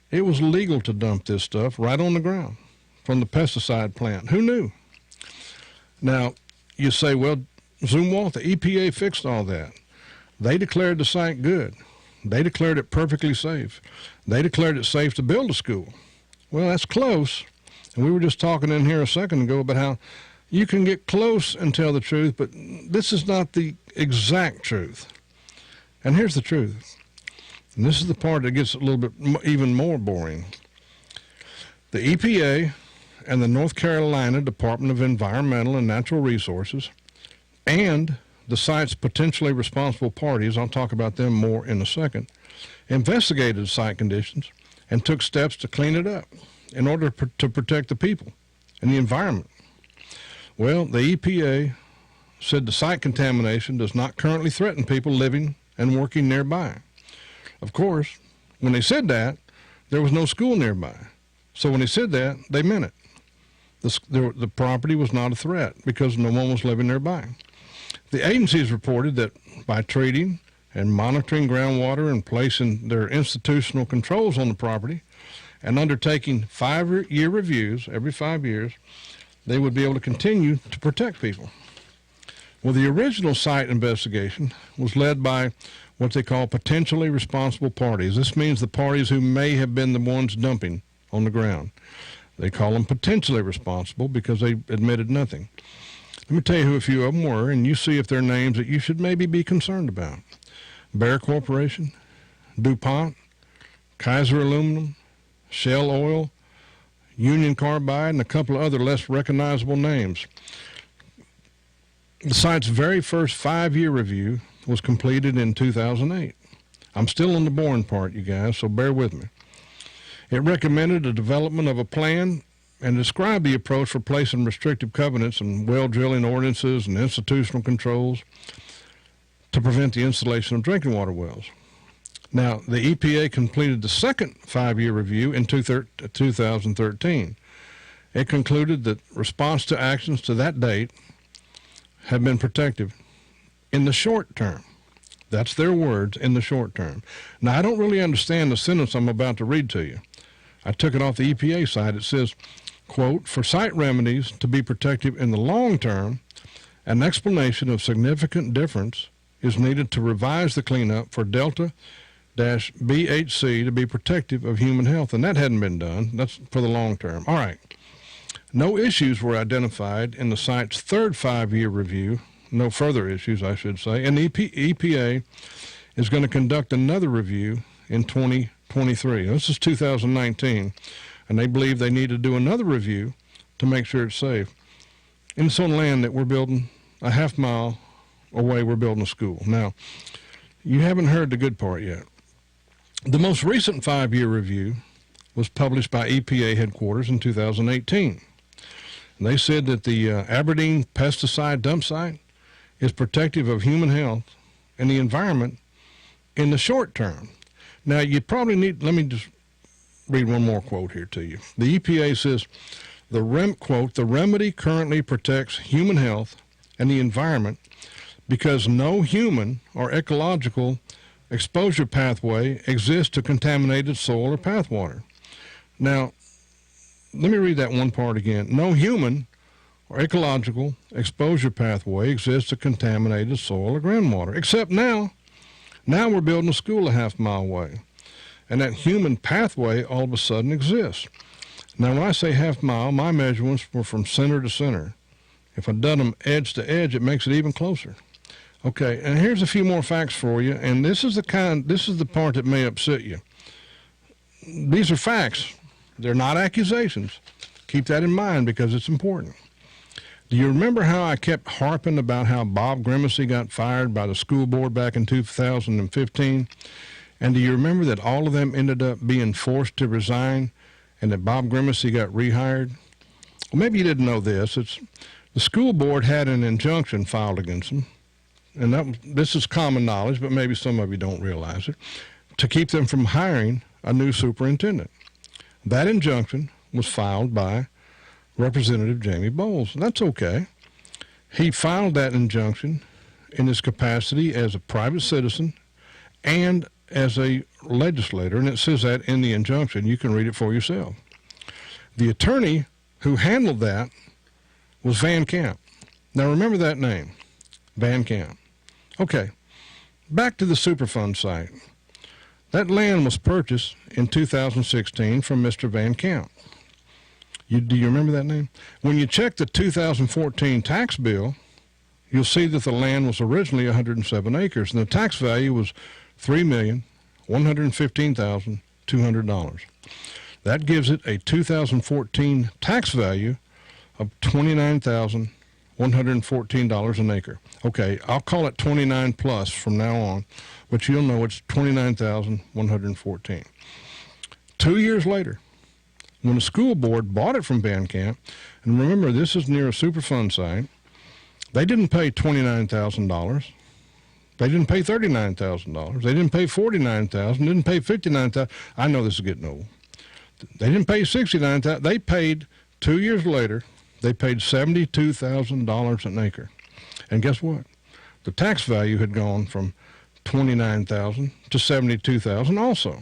Speaker 11: it was legal to dump this stuff right on the ground from the pesticide plant. Who knew? Now, you say, well, Zumwalt, the EPA fixed all that. They declared the site good. They declared it perfectly safe. They declared it safe to build a school. Well, that's close. And we were just talking in here a second ago about how you can get close and tell the truth, but this is not the exact truth. And here's the truth. And this is the part that gets a little bit even more boring. The EPA and the North Carolina Department of Environmental and Natural Resources and the site's potentially responsible parties, I'll talk about them more in a second, investigated site conditions and took steps to clean it up in order to protect the people and the environment. Well, the EPA said the site contamination does not currently threaten people living and working nearby. Of course, when they said that, there was no school nearby. So when they said that, they meant it. the property was not a threat because no one was living nearby. The agencies reported that by treating and monitoring groundwater and placing their institutional controls on the property and undertaking 5-year reviews every 5 years, they would be able to continue to protect people. Well, the original site investigation was led by what they call potentially responsible parties. This means the parties who may have been the ones dumping on the ground. They call them potentially responsible because they admitted nothing. Let me tell you who a few of them were, and you see if they're names that you should maybe be concerned about. Bear Corporation, DuPont, Kaiser Aluminum, Shell Oil, Union Carbide, and a couple of other less recognizable names. The site's very first 5-year review was completed in 2008. I'm still on the boring part, you guys, so bear with me. It recommended the development of a plan and described the approach for placing restrictive covenants and well drilling ordinances and institutional controls to prevent the installation of drinking water wells. Now, the EPA completed the second 5-year review in 2013. It concluded that response to actions to that date have been protective in the short term. That's their words, in the short term. Now, I don't really understand the sentence I'm about to read to you. I took it off the EPA site. It says, quote, for site remedies to be protective in the long term, an explanation of significant difference is needed to revise the cleanup for Delta-BHC to be protective of human health. And that hadn't been done. That's for the long term. All right. No issues were identified in the site's third 5-year review, no further issues, I should say, and the EPA is going to conduct another review in 2023. This is 2019, and they believe they need to do another review to make sure it's safe. And it's on land that we're building a half-mile away, we're building a school. Now, you haven't heard the good part yet. The most recent 5-year review was published by EPA headquarters in 2018. And they said that the Aberdeen pesticide dump site is protective of human health and the environment in the short term. Now, you probably need, let me just read one more quote here to you. The EPA says, quote, the remedy currently protects human health and the environment because no human or ecological exposure pathway exists to contaminated soil or pathwater. Now, let me read that one part again. No human or ecological exposure pathway exists to contaminated soil or groundwater, except now we're building a school a half-mile away, and that human pathway all of a sudden exists. Now, when I say half-mile, my measurements were from center to center. If I'd done them edge to edge, it makes it even closer. Okay, and here's a few more facts for you, and this is the part that may upset you. These are facts. They're not accusations. Keep that in mind because it's important. Do you remember how I kept harping about how Bob Grimacy got fired by the school board back in 2015? And do you remember that all of them ended up being forced to resign and that Bob Grimacy got rehired? Well, maybe you didn't know this. The school board had an injunction filed against them, and this is common knowledge, but maybe some of you don't realize it, to keep them from hiring a new superintendent. That injunction was filed by Representative Jamie Bowles. That's okay. He filed that injunction in his capacity as a private citizen and as a legislator, and it says that in the injunction. You can read it for yourself. The attorney who handled that was Van Camp. Now remember that name, Van Camp. Okay, back to the Superfund site. That land was purchased in 2016 from Mr. Van Camp. Do you remember that name? When you check the 2014 tax bill, you'll see that the land was originally 107 acres, and the tax value was $3,115,200. That gives it a 2014 tax value of $29,114 an acre. Okay, I'll call it 29 plus from now on, but you'll know it's 29,114. 2 years later, when the school board bought it from Van Camp, and remember this is near a Superfund site, they didn't pay $29,000. They didn't pay $39,000. They didn't pay $49,000. Didn't pay $59,000. I know this is getting old. They didn't pay $69,000. They paid 2 years later They paid $72,000 an acre. And guess what? The tax value had gone from $29,000 to $72,000 also.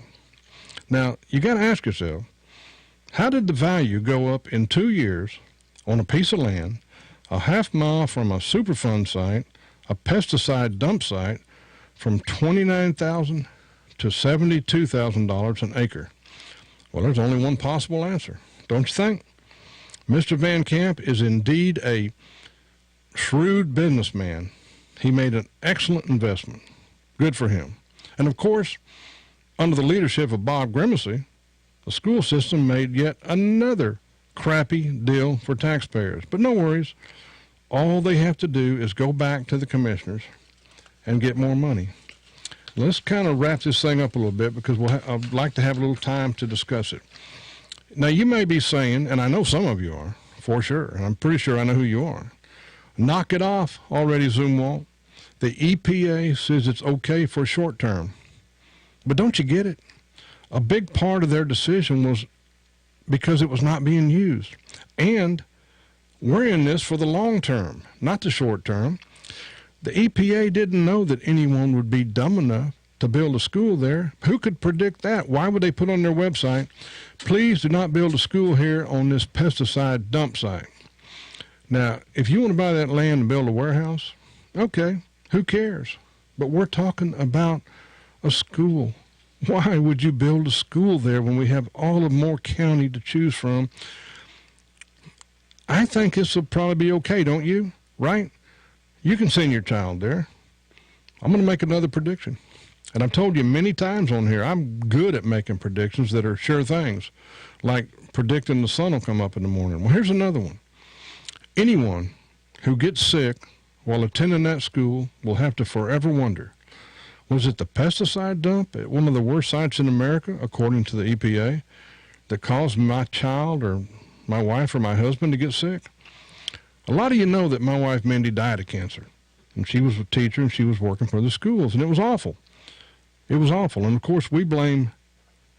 Speaker 11: Now, you got to ask yourself, how did the value go up in 2 years on a piece of land, a half mile from a Superfund site, a pesticide dump site, from $29,000 to $72,000 an acre? Well, there's only one possible answer, don't you think? Mr. Van Camp is indeed a shrewd businessman. He made an excellent investment. Good for him. And of course, under the leadership of Bob Grimacy, the school system made yet another crappy deal for taxpayers. But no worries. All they have to do is go back to the commissioners and get more money. Let's kind of wrap this thing up a little bit because I'd like to have a little time to discuss it. Now, you may be saying, and I know some of you are, for sure, and I'm pretty sure I know who you are, knock it off already, Zumwalt. The EPA says it's okay for short term. But don't you get it? A big part of their decision was because it was not being used. And we're in this for the long term, not the short term. The EPA didn't know that anyone would be dumb enough to build a school there. Who could predict that? Why would they put on their website, please do not build a school here on this pesticide dump site? Now, if you want to buy that land and build a warehouse, okay, who cares? But we're talking about a school. Why would you build a school there when we have all of Moore County to choose from? I think this will probably be okay, don't you? Right? You can send your child there. I'm going to make another prediction. And I've told you many times on here, I'm good at making predictions that are sure things, like predicting the sun will come up in the morning. Well, here's another one. Anyone who gets sick while attending that school will have to forever wonder, was it the pesticide dump at one of the worst sites in America, according to the EPA, that caused my child or my wife or my husband to get sick? A lot of you know that my wife, Mindy, died of cancer. And she was a teacher and she was working for the schools. And it was awful. It was awful. And, of course, we blame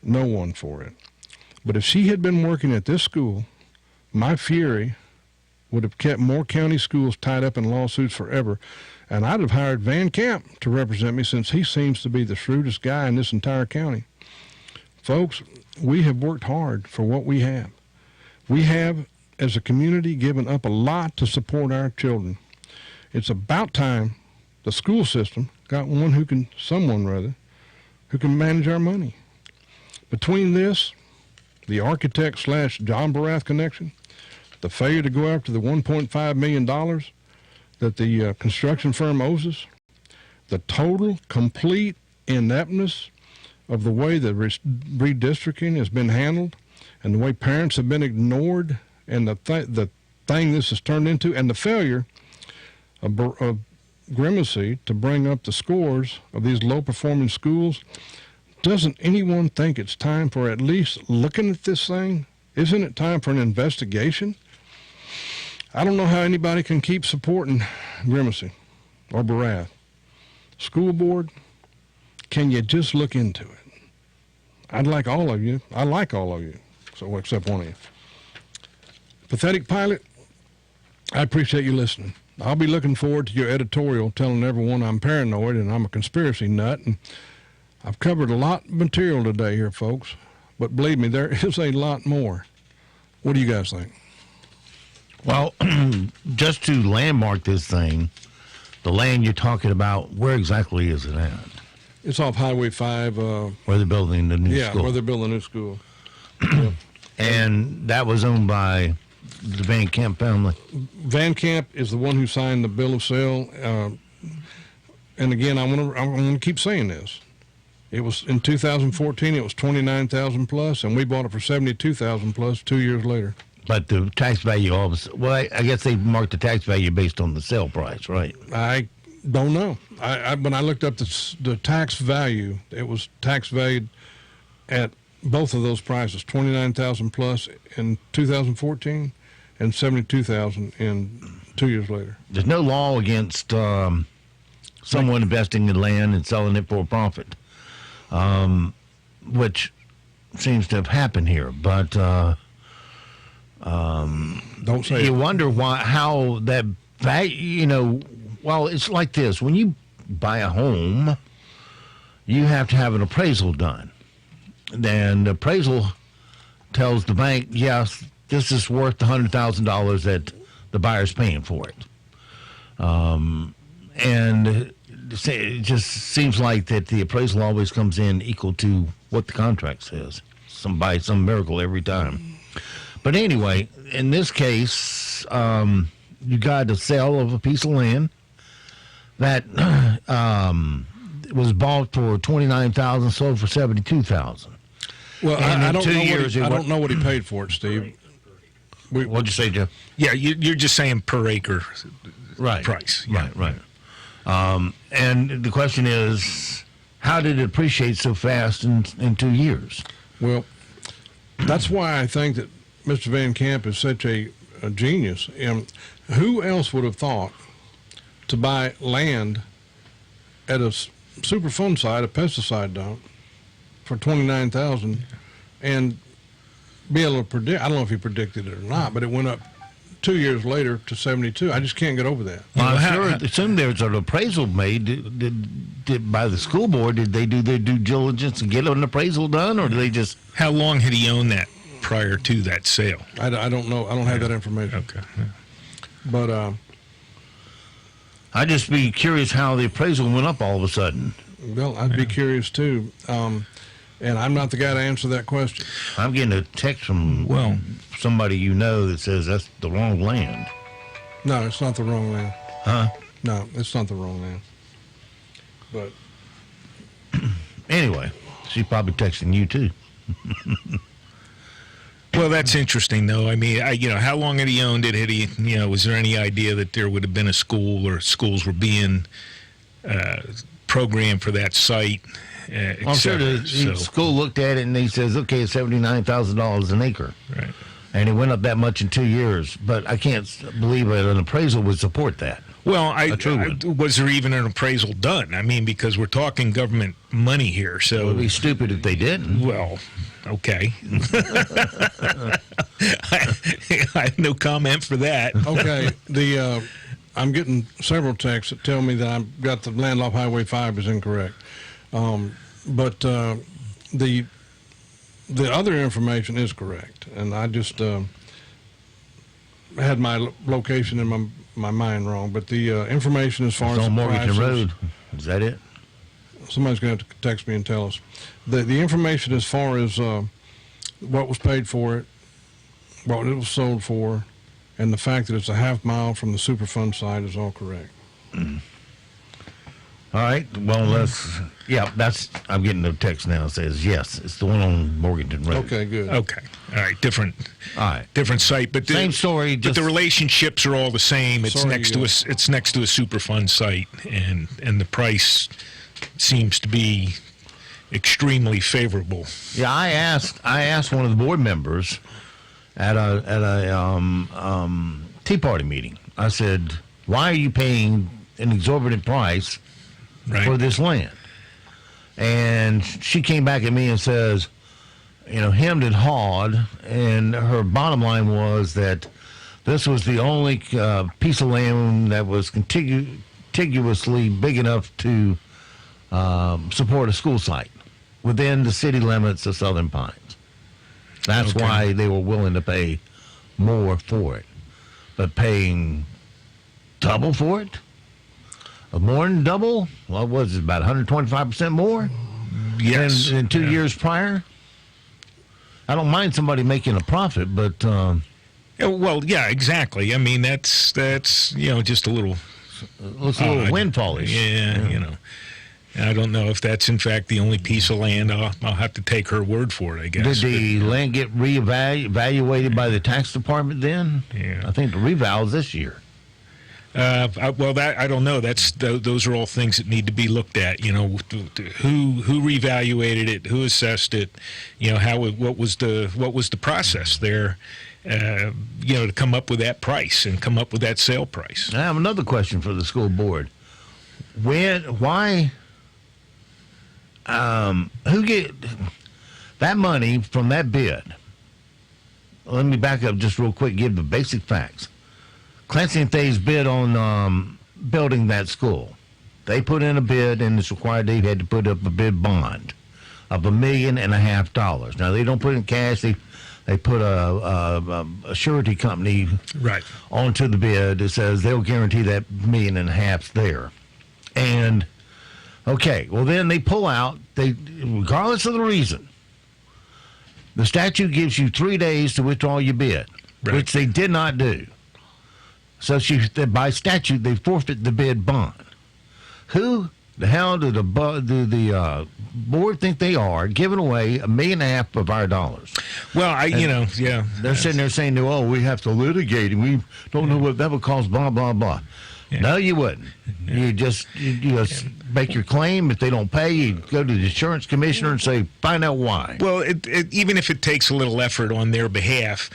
Speaker 11: no one for it. But if she had been working at this school, my fury would have kept Moore County schools tied up in lawsuits forever. And I'd have hired Van Camp to represent me since he seems to be the shrewdest guy in this entire county. Folks, we have worked hard for what we have. We have, as a community, given up a lot to support our children. It's about time the school system got someone who can manage our money. Between this, the architect / John Barath connection, the failure to go after the $1.5 million that the construction firm owes us, the total, complete ineptness of the way the redistricting has been handled and the way parents have been ignored and the thing this has turned into, and the failure of Grimacy to bring up the scores of these low-performing schools. Doesn't anyone think it's time for at least looking at this thing? Isn't it time for an investigation? I don't know how anybody can keep supporting Grimacy or Barath. School board, can you just look into it? I like all of you, so except one of you. Pathetic Pilot, I appreciate you listening. I'll be looking forward to your editorial telling everyone I'm paranoid and I'm a conspiracy nut. And I've covered a lot of material today here, folks. But believe me, there is a lot more. What do you guys think?
Speaker 1: Well, just to landmark this thing, the land you're talking about, where exactly is it at?
Speaker 11: It's off Highway 5.
Speaker 1: Where they're building the new school.
Speaker 11: Yeah, where they're building a new school.
Speaker 1: And that was owned by the Van Camp family.
Speaker 11: Van Camp is the one who signed the bill of sale. And again, I want to keep saying this. It was in 2014. It was $29,000 plus, and we bought it for $72,000 plus 2 years later.
Speaker 1: But the tax value, well, I guess they marked the tax value based on the sale price, right?
Speaker 11: I don't know. When I looked up the tax value, it was tax valued at both of those prices, $29,000 plus in 2014 and $72,000 in 2 years later.
Speaker 1: There's no law against someone investing in land and selling it for a profit, which seems to have happened here. But
Speaker 11: Don't say
Speaker 1: you
Speaker 11: it.
Speaker 1: wonder how that value, well, it's like this. When you buy a home, you have to have an appraisal done. Then the appraisal tells the bank, yes, this is worth the $100,000 that the buyer's paying for it. And it just seems like that the appraisal always comes in equal to what the contract says. By some miracle every time. But anyway, in this case, you got a sale of a piece of land that was bought for $29,000, sold for $72,000.
Speaker 11: Well,
Speaker 1: and
Speaker 11: I
Speaker 1: in
Speaker 11: don't
Speaker 1: 2
Speaker 11: know
Speaker 1: years,
Speaker 11: I don't know what he paid for it, Steve.
Speaker 1: What'd you say, Jeff?
Speaker 17: Yeah, you're just saying per acre price. Yeah.
Speaker 1: Right. And the question is, how did it appreciate so fast in 2 years?
Speaker 11: Well, that's why I think that Mr. Van Camp is such a genius. Who else would have thought to buy land at a Superfund site, a pesticide dump, for $29,000, and be able to predict? I don't know if he predicted it or not, but it went up 2 years later to 72. I just can't get over that.
Speaker 1: Well, I'm sure assume there's an appraisal made did by the school board. Did they do their due diligence and get an appraisal done, or did they just?
Speaker 17: How long had he owned that prior to that sale?
Speaker 11: I don't know. I don't have that information.
Speaker 17: Okay. Yeah.
Speaker 11: But
Speaker 1: I'd just be curious how the appraisal went up all of a sudden.
Speaker 11: Well, I'd be curious too. And I'm not the guy to answer that question.
Speaker 1: I'm getting a text from somebody that says that's the wrong land.
Speaker 11: No, it's not the wrong land.
Speaker 1: Huh?
Speaker 11: No, it's not the wrong land. But
Speaker 1: anyway, she's probably texting you too.
Speaker 17: Well, that's interesting, though. I mean, how long had he owned it? Had he, was there any idea that there would have been a school or schools were being programmed for that site?
Speaker 1: I'm sure the school looked at it and he says, okay, it's $79,000 an acre.
Speaker 17: Right.
Speaker 1: And it went up that much in 2 years. But I can't believe that an appraisal would support that.
Speaker 17: Well, was there even an appraisal done? I mean, because we're talking government money here, so
Speaker 1: it would be stupid if they didn't.
Speaker 17: Well, okay. I have no comment for that.
Speaker 11: Okay, I'm getting several texts that tell me that I've got the land off Highway 5 is incorrect, but the other information is correct, and I just had my location in my mind wrong, but the information as far as
Speaker 1: on
Speaker 11: the
Speaker 1: Morganton
Speaker 11: prices,
Speaker 1: Road. Is that it?
Speaker 11: Somebody's going to have to text me and tell us. The information as far as what was paid for it, what it was sold for, and the fact that it's a half mile from the Superfund site is all correct.
Speaker 1: Mm. All right. Well, I'm getting a text now that says, yes, it's the one on Morganton Road.
Speaker 11: Okay, good.
Speaker 17: Okay. All right. Different site, but
Speaker 1: same story.
Speaker 17: But the relationships are all the same. It's next to a Superfund site, and the price seems to be extremely favorable.
Speaker 1: Yeah, I asked one of the board members at a Tea Party meeting. I said, "Why are you paying an exorbitant price for this land?" And she came back at me and says, hemmed and hawed, and her bottom line was that this was the only piece of land that was contiguously big enough to support a school site within the city limits of Southern Pines. That's why they were willing to pay more for it. But paying double for it? More than double? What was it, about 125% more?
Speaker 17: Yes.
Speaker 1: Than 2 years prior? I don't mind somebody making a profit, but...
Speaker 17: well, yeah, exactly. I mean, that's just a little...
Speaker 1: Looks a little windfallish.
Speaker 17: Yeah. I don't know if that's, in fact, the only piece of land. I'll have to take her word for it, I guess.
Speaker 1: Did the land get reevaluated by the tax department then?
Speaker 17: Yeah.
Speaker 1: I think the reval is this year.
Speaker 17: I don't know. Those are all things that need to be looked at. Who reevaluated it, who assessed it, what was the process there, to come up with that price and come up with that sale price.
Speaker 1: I have another question for the school board. Who get that money from that bid? let me back up just real quick, give the basic facts. Clancy and Thays bid on building that school. They put in a bid, and it's required they had to put up a bid bond of $1.5 million. Now, they don't put in cash. They put a surety company onto the bid that says they'll guarantee that $1.5 million there. And, okay, well, then they pull out, regardless of the reason, the statute gives you 3 days to withdraw your bid, which they did not do. So by statute, they forfeit the bid bond. Who the hell do the board think they are giving away $1.5 million of our dollars?
Speaker 17: Well,
Speaker 1: They're sitting there saying, "Oh, we have to litigate, and we don't know what that would cost." Blah blah blah. Yeah. No, you wouldn't. Yeah. You just make your claim. If they don't pay, you go to the insurance commissioner and say, "Find out why."
Speaker 17: Well, even if it takes a little effort on their behalf,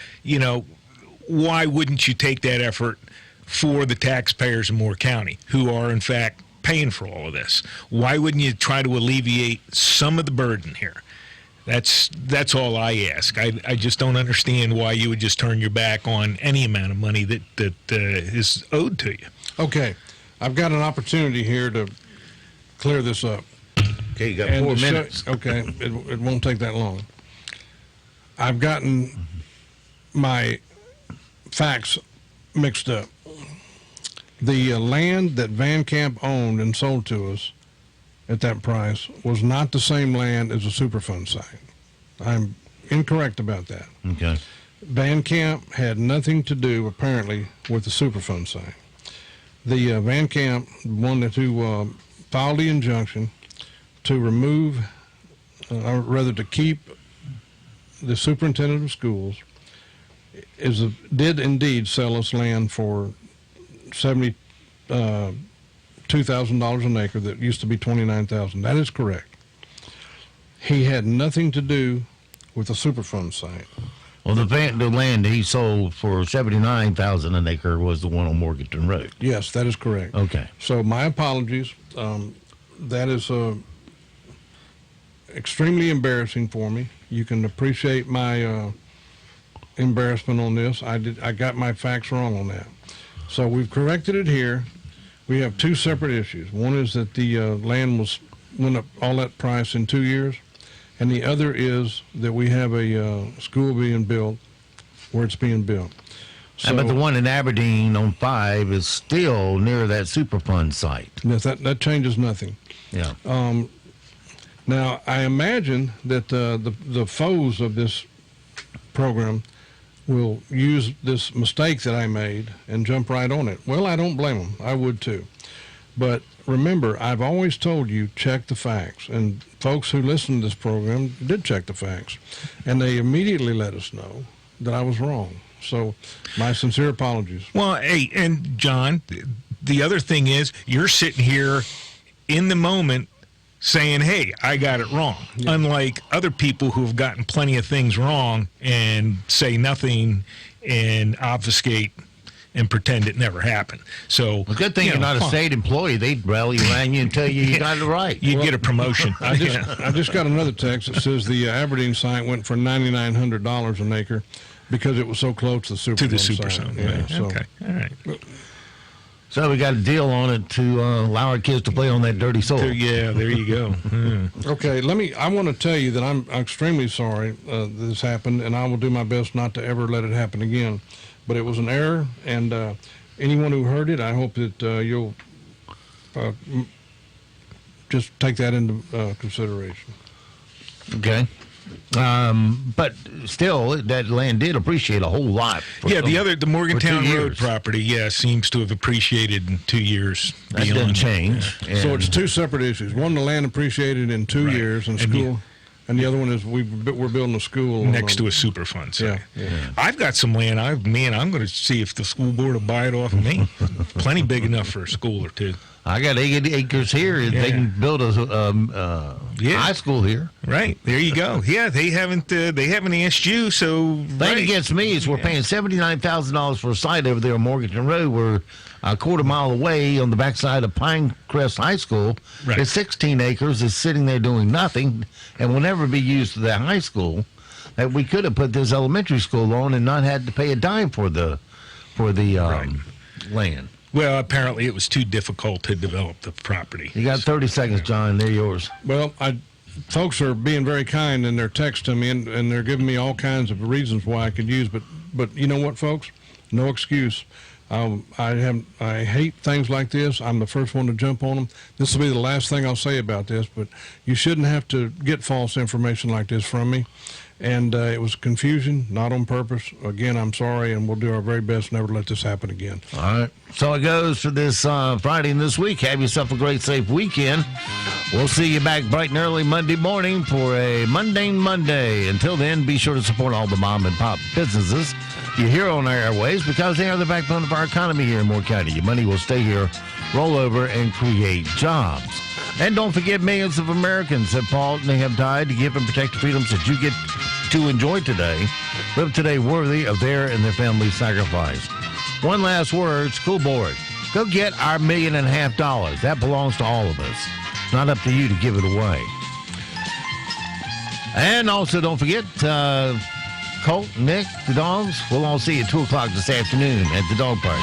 Speaker 17: why wouldn't you take that effort for the taxpayers in Moore County, who are in fact paying for all of this? Why wouldn't you try to alleviate some of the burden here? That's all I ask. I just don't understand why you would just turn your back on any amount of money that is owed to you.
Speaker 11: Okay, I've got an opportunity here to clear this up.
Speaker 1: Okay, you got 4 minutes.
Speaker 11: Okay, it won't take that long. I've gotten my facts mixed up. The land that Van Camp owned and sold to us at that price was not the same land as a Superfund site. I'm incorrect about that.
Speaker 1: Okay.
Speaker 11: Van Camp had nothing to do, apparently, with the Superfund site. The Van Camp wanted to file the injunction to remove, or rather to keep the superintendent of schools, did indeed sell us land for $72,000 an acre that used to be $29,000. That is correct. He had nothing to do with the Superfund site.
Speaker 1: Well, the land he sold for $79,000 an acre was the one on Morganton Road.
Speaker 11: Yes, that is correct.
Speaker 1: Okay.
Speaker 11: So my apologies. That is extremely embarrassing for me. You can appreciate my embarrassment on this. I got my facts wrong on that. So we've corrected it here. We have 2 separate issues. One is that the land went up all that price in 2 years, and the other is that we have a school being built where it's being built.
Speaker 1: So, but the one in Aberdeen on 5 is still near that Superfund site.
Speaker 11: Yes, that changes nothing.
Speaker 1: Yeah.
Speaker 11: Now, I imagine that the foes of this program will use this mistake that I made and jump right on it. Well, I don't blame them. I would too. But remember, I've always told you, check the facts. And folks who listen to this program did check the facts. And they immediately let us know that I was wrong. So my sincere apologies.
Speaker 17: Well, hey, and John, the other thing is you're sitting here in the moment saying, hey, I got it wrong. Yeah. Unlike other people who have gotten plenty of things wrong and say nothing and obfuscate and pretend it never happened. So,
Speaker 1: well, good thing you're not a state employee. They'd rally around you and tell you got it right.
Speaker 17: You'd get a promotion.
Speaker 11: I just got another text that says the Aberdeen site went for $9,900 an acre because it was so close to the Super
Speaker 17: Zone.
Speaker 11: Yeah, so.
Speaker 17: Okay, all right.
Speaker 1: So we got a deal on it to allow our kids to play on that dirty soil.
Speaker 17: Yeah, there you go.
Speaker 11: Okay, I want to tell you that I'm extremely sorry this happened, and I will do my best not to ever let it happen again. But it was an error, and anyone who heard it, I hope that you'll just take that into consideration.
Speaker 1: Okay. But still, that land did appreciate a whole lot.
Speaker 17: The Morgantown Road property, seems to have appreciated in 2 years.
Speaker 1: That doesn't change.
Speaker 11: Yeah. So it's 2 separate issues. One, the land appreciated in 2 years in school. And the other one is we're building a school
Speaker 17: next to a Superfund site. Yeah. I've got some land. I'm going to see if the school board will buy it off of me. Plenty big enough for a school or two.
Speaker 1: I got 8 acres here. Yeah. They can build a high school here.
Speaker 17: Right. There you go. Yeah, they haven't asked you, so...
Speaker 1: The thing against me is we're paying $79,000 for a site over there on Morganton Road where a quarter mile away on the backside of Pinecrest High School. It's 16 acres. It's sitting there doing nothing and will never be used for that high school. that we could have put this elementary school on and not had to pay a dime for the land.
Speaker 17: Well, apparently it was too difficult to develop the property.
Speaker 1: You got 30 seconds, John. They're yours.
Speaker 11: Well, folks are being very kind in their text to me, and they're giving me all kinds of reasons why I could use. But you know what, folks? No excuse. I hate things like this. I'm the first one to jump on them. This will be the last thing I'll say about this, but you shouldn't have to get false information like this from me. And it was confusion, not on purpose. Again, I'm sorry, and we'll do our very best never to let this happen again.
Speaker 1: All right. So it goes for this Friday and this week. Have yourself a great, safe weekend. We'll see you back bright and early Monday morning for a Mundane Monday. Until then, be sure to support all the mom and pop businesses you hear on our airways because they are the backbone of our economy here in Moore County. Your money will stay here, roll over, and create jobs. And don't forget, millions of Americans have fought and they have died to give and protect the freedoms that you get to enjoy today. Live today worthy of their and their family's sacrifice. One last word, school board. Go get our $1.5 million. That belongs to all of us. It's not up to you to give it away. And also, don't forget, Colt, Nick, the dogs, we'll all see you at 2 o'clock this afternoon at the dog park.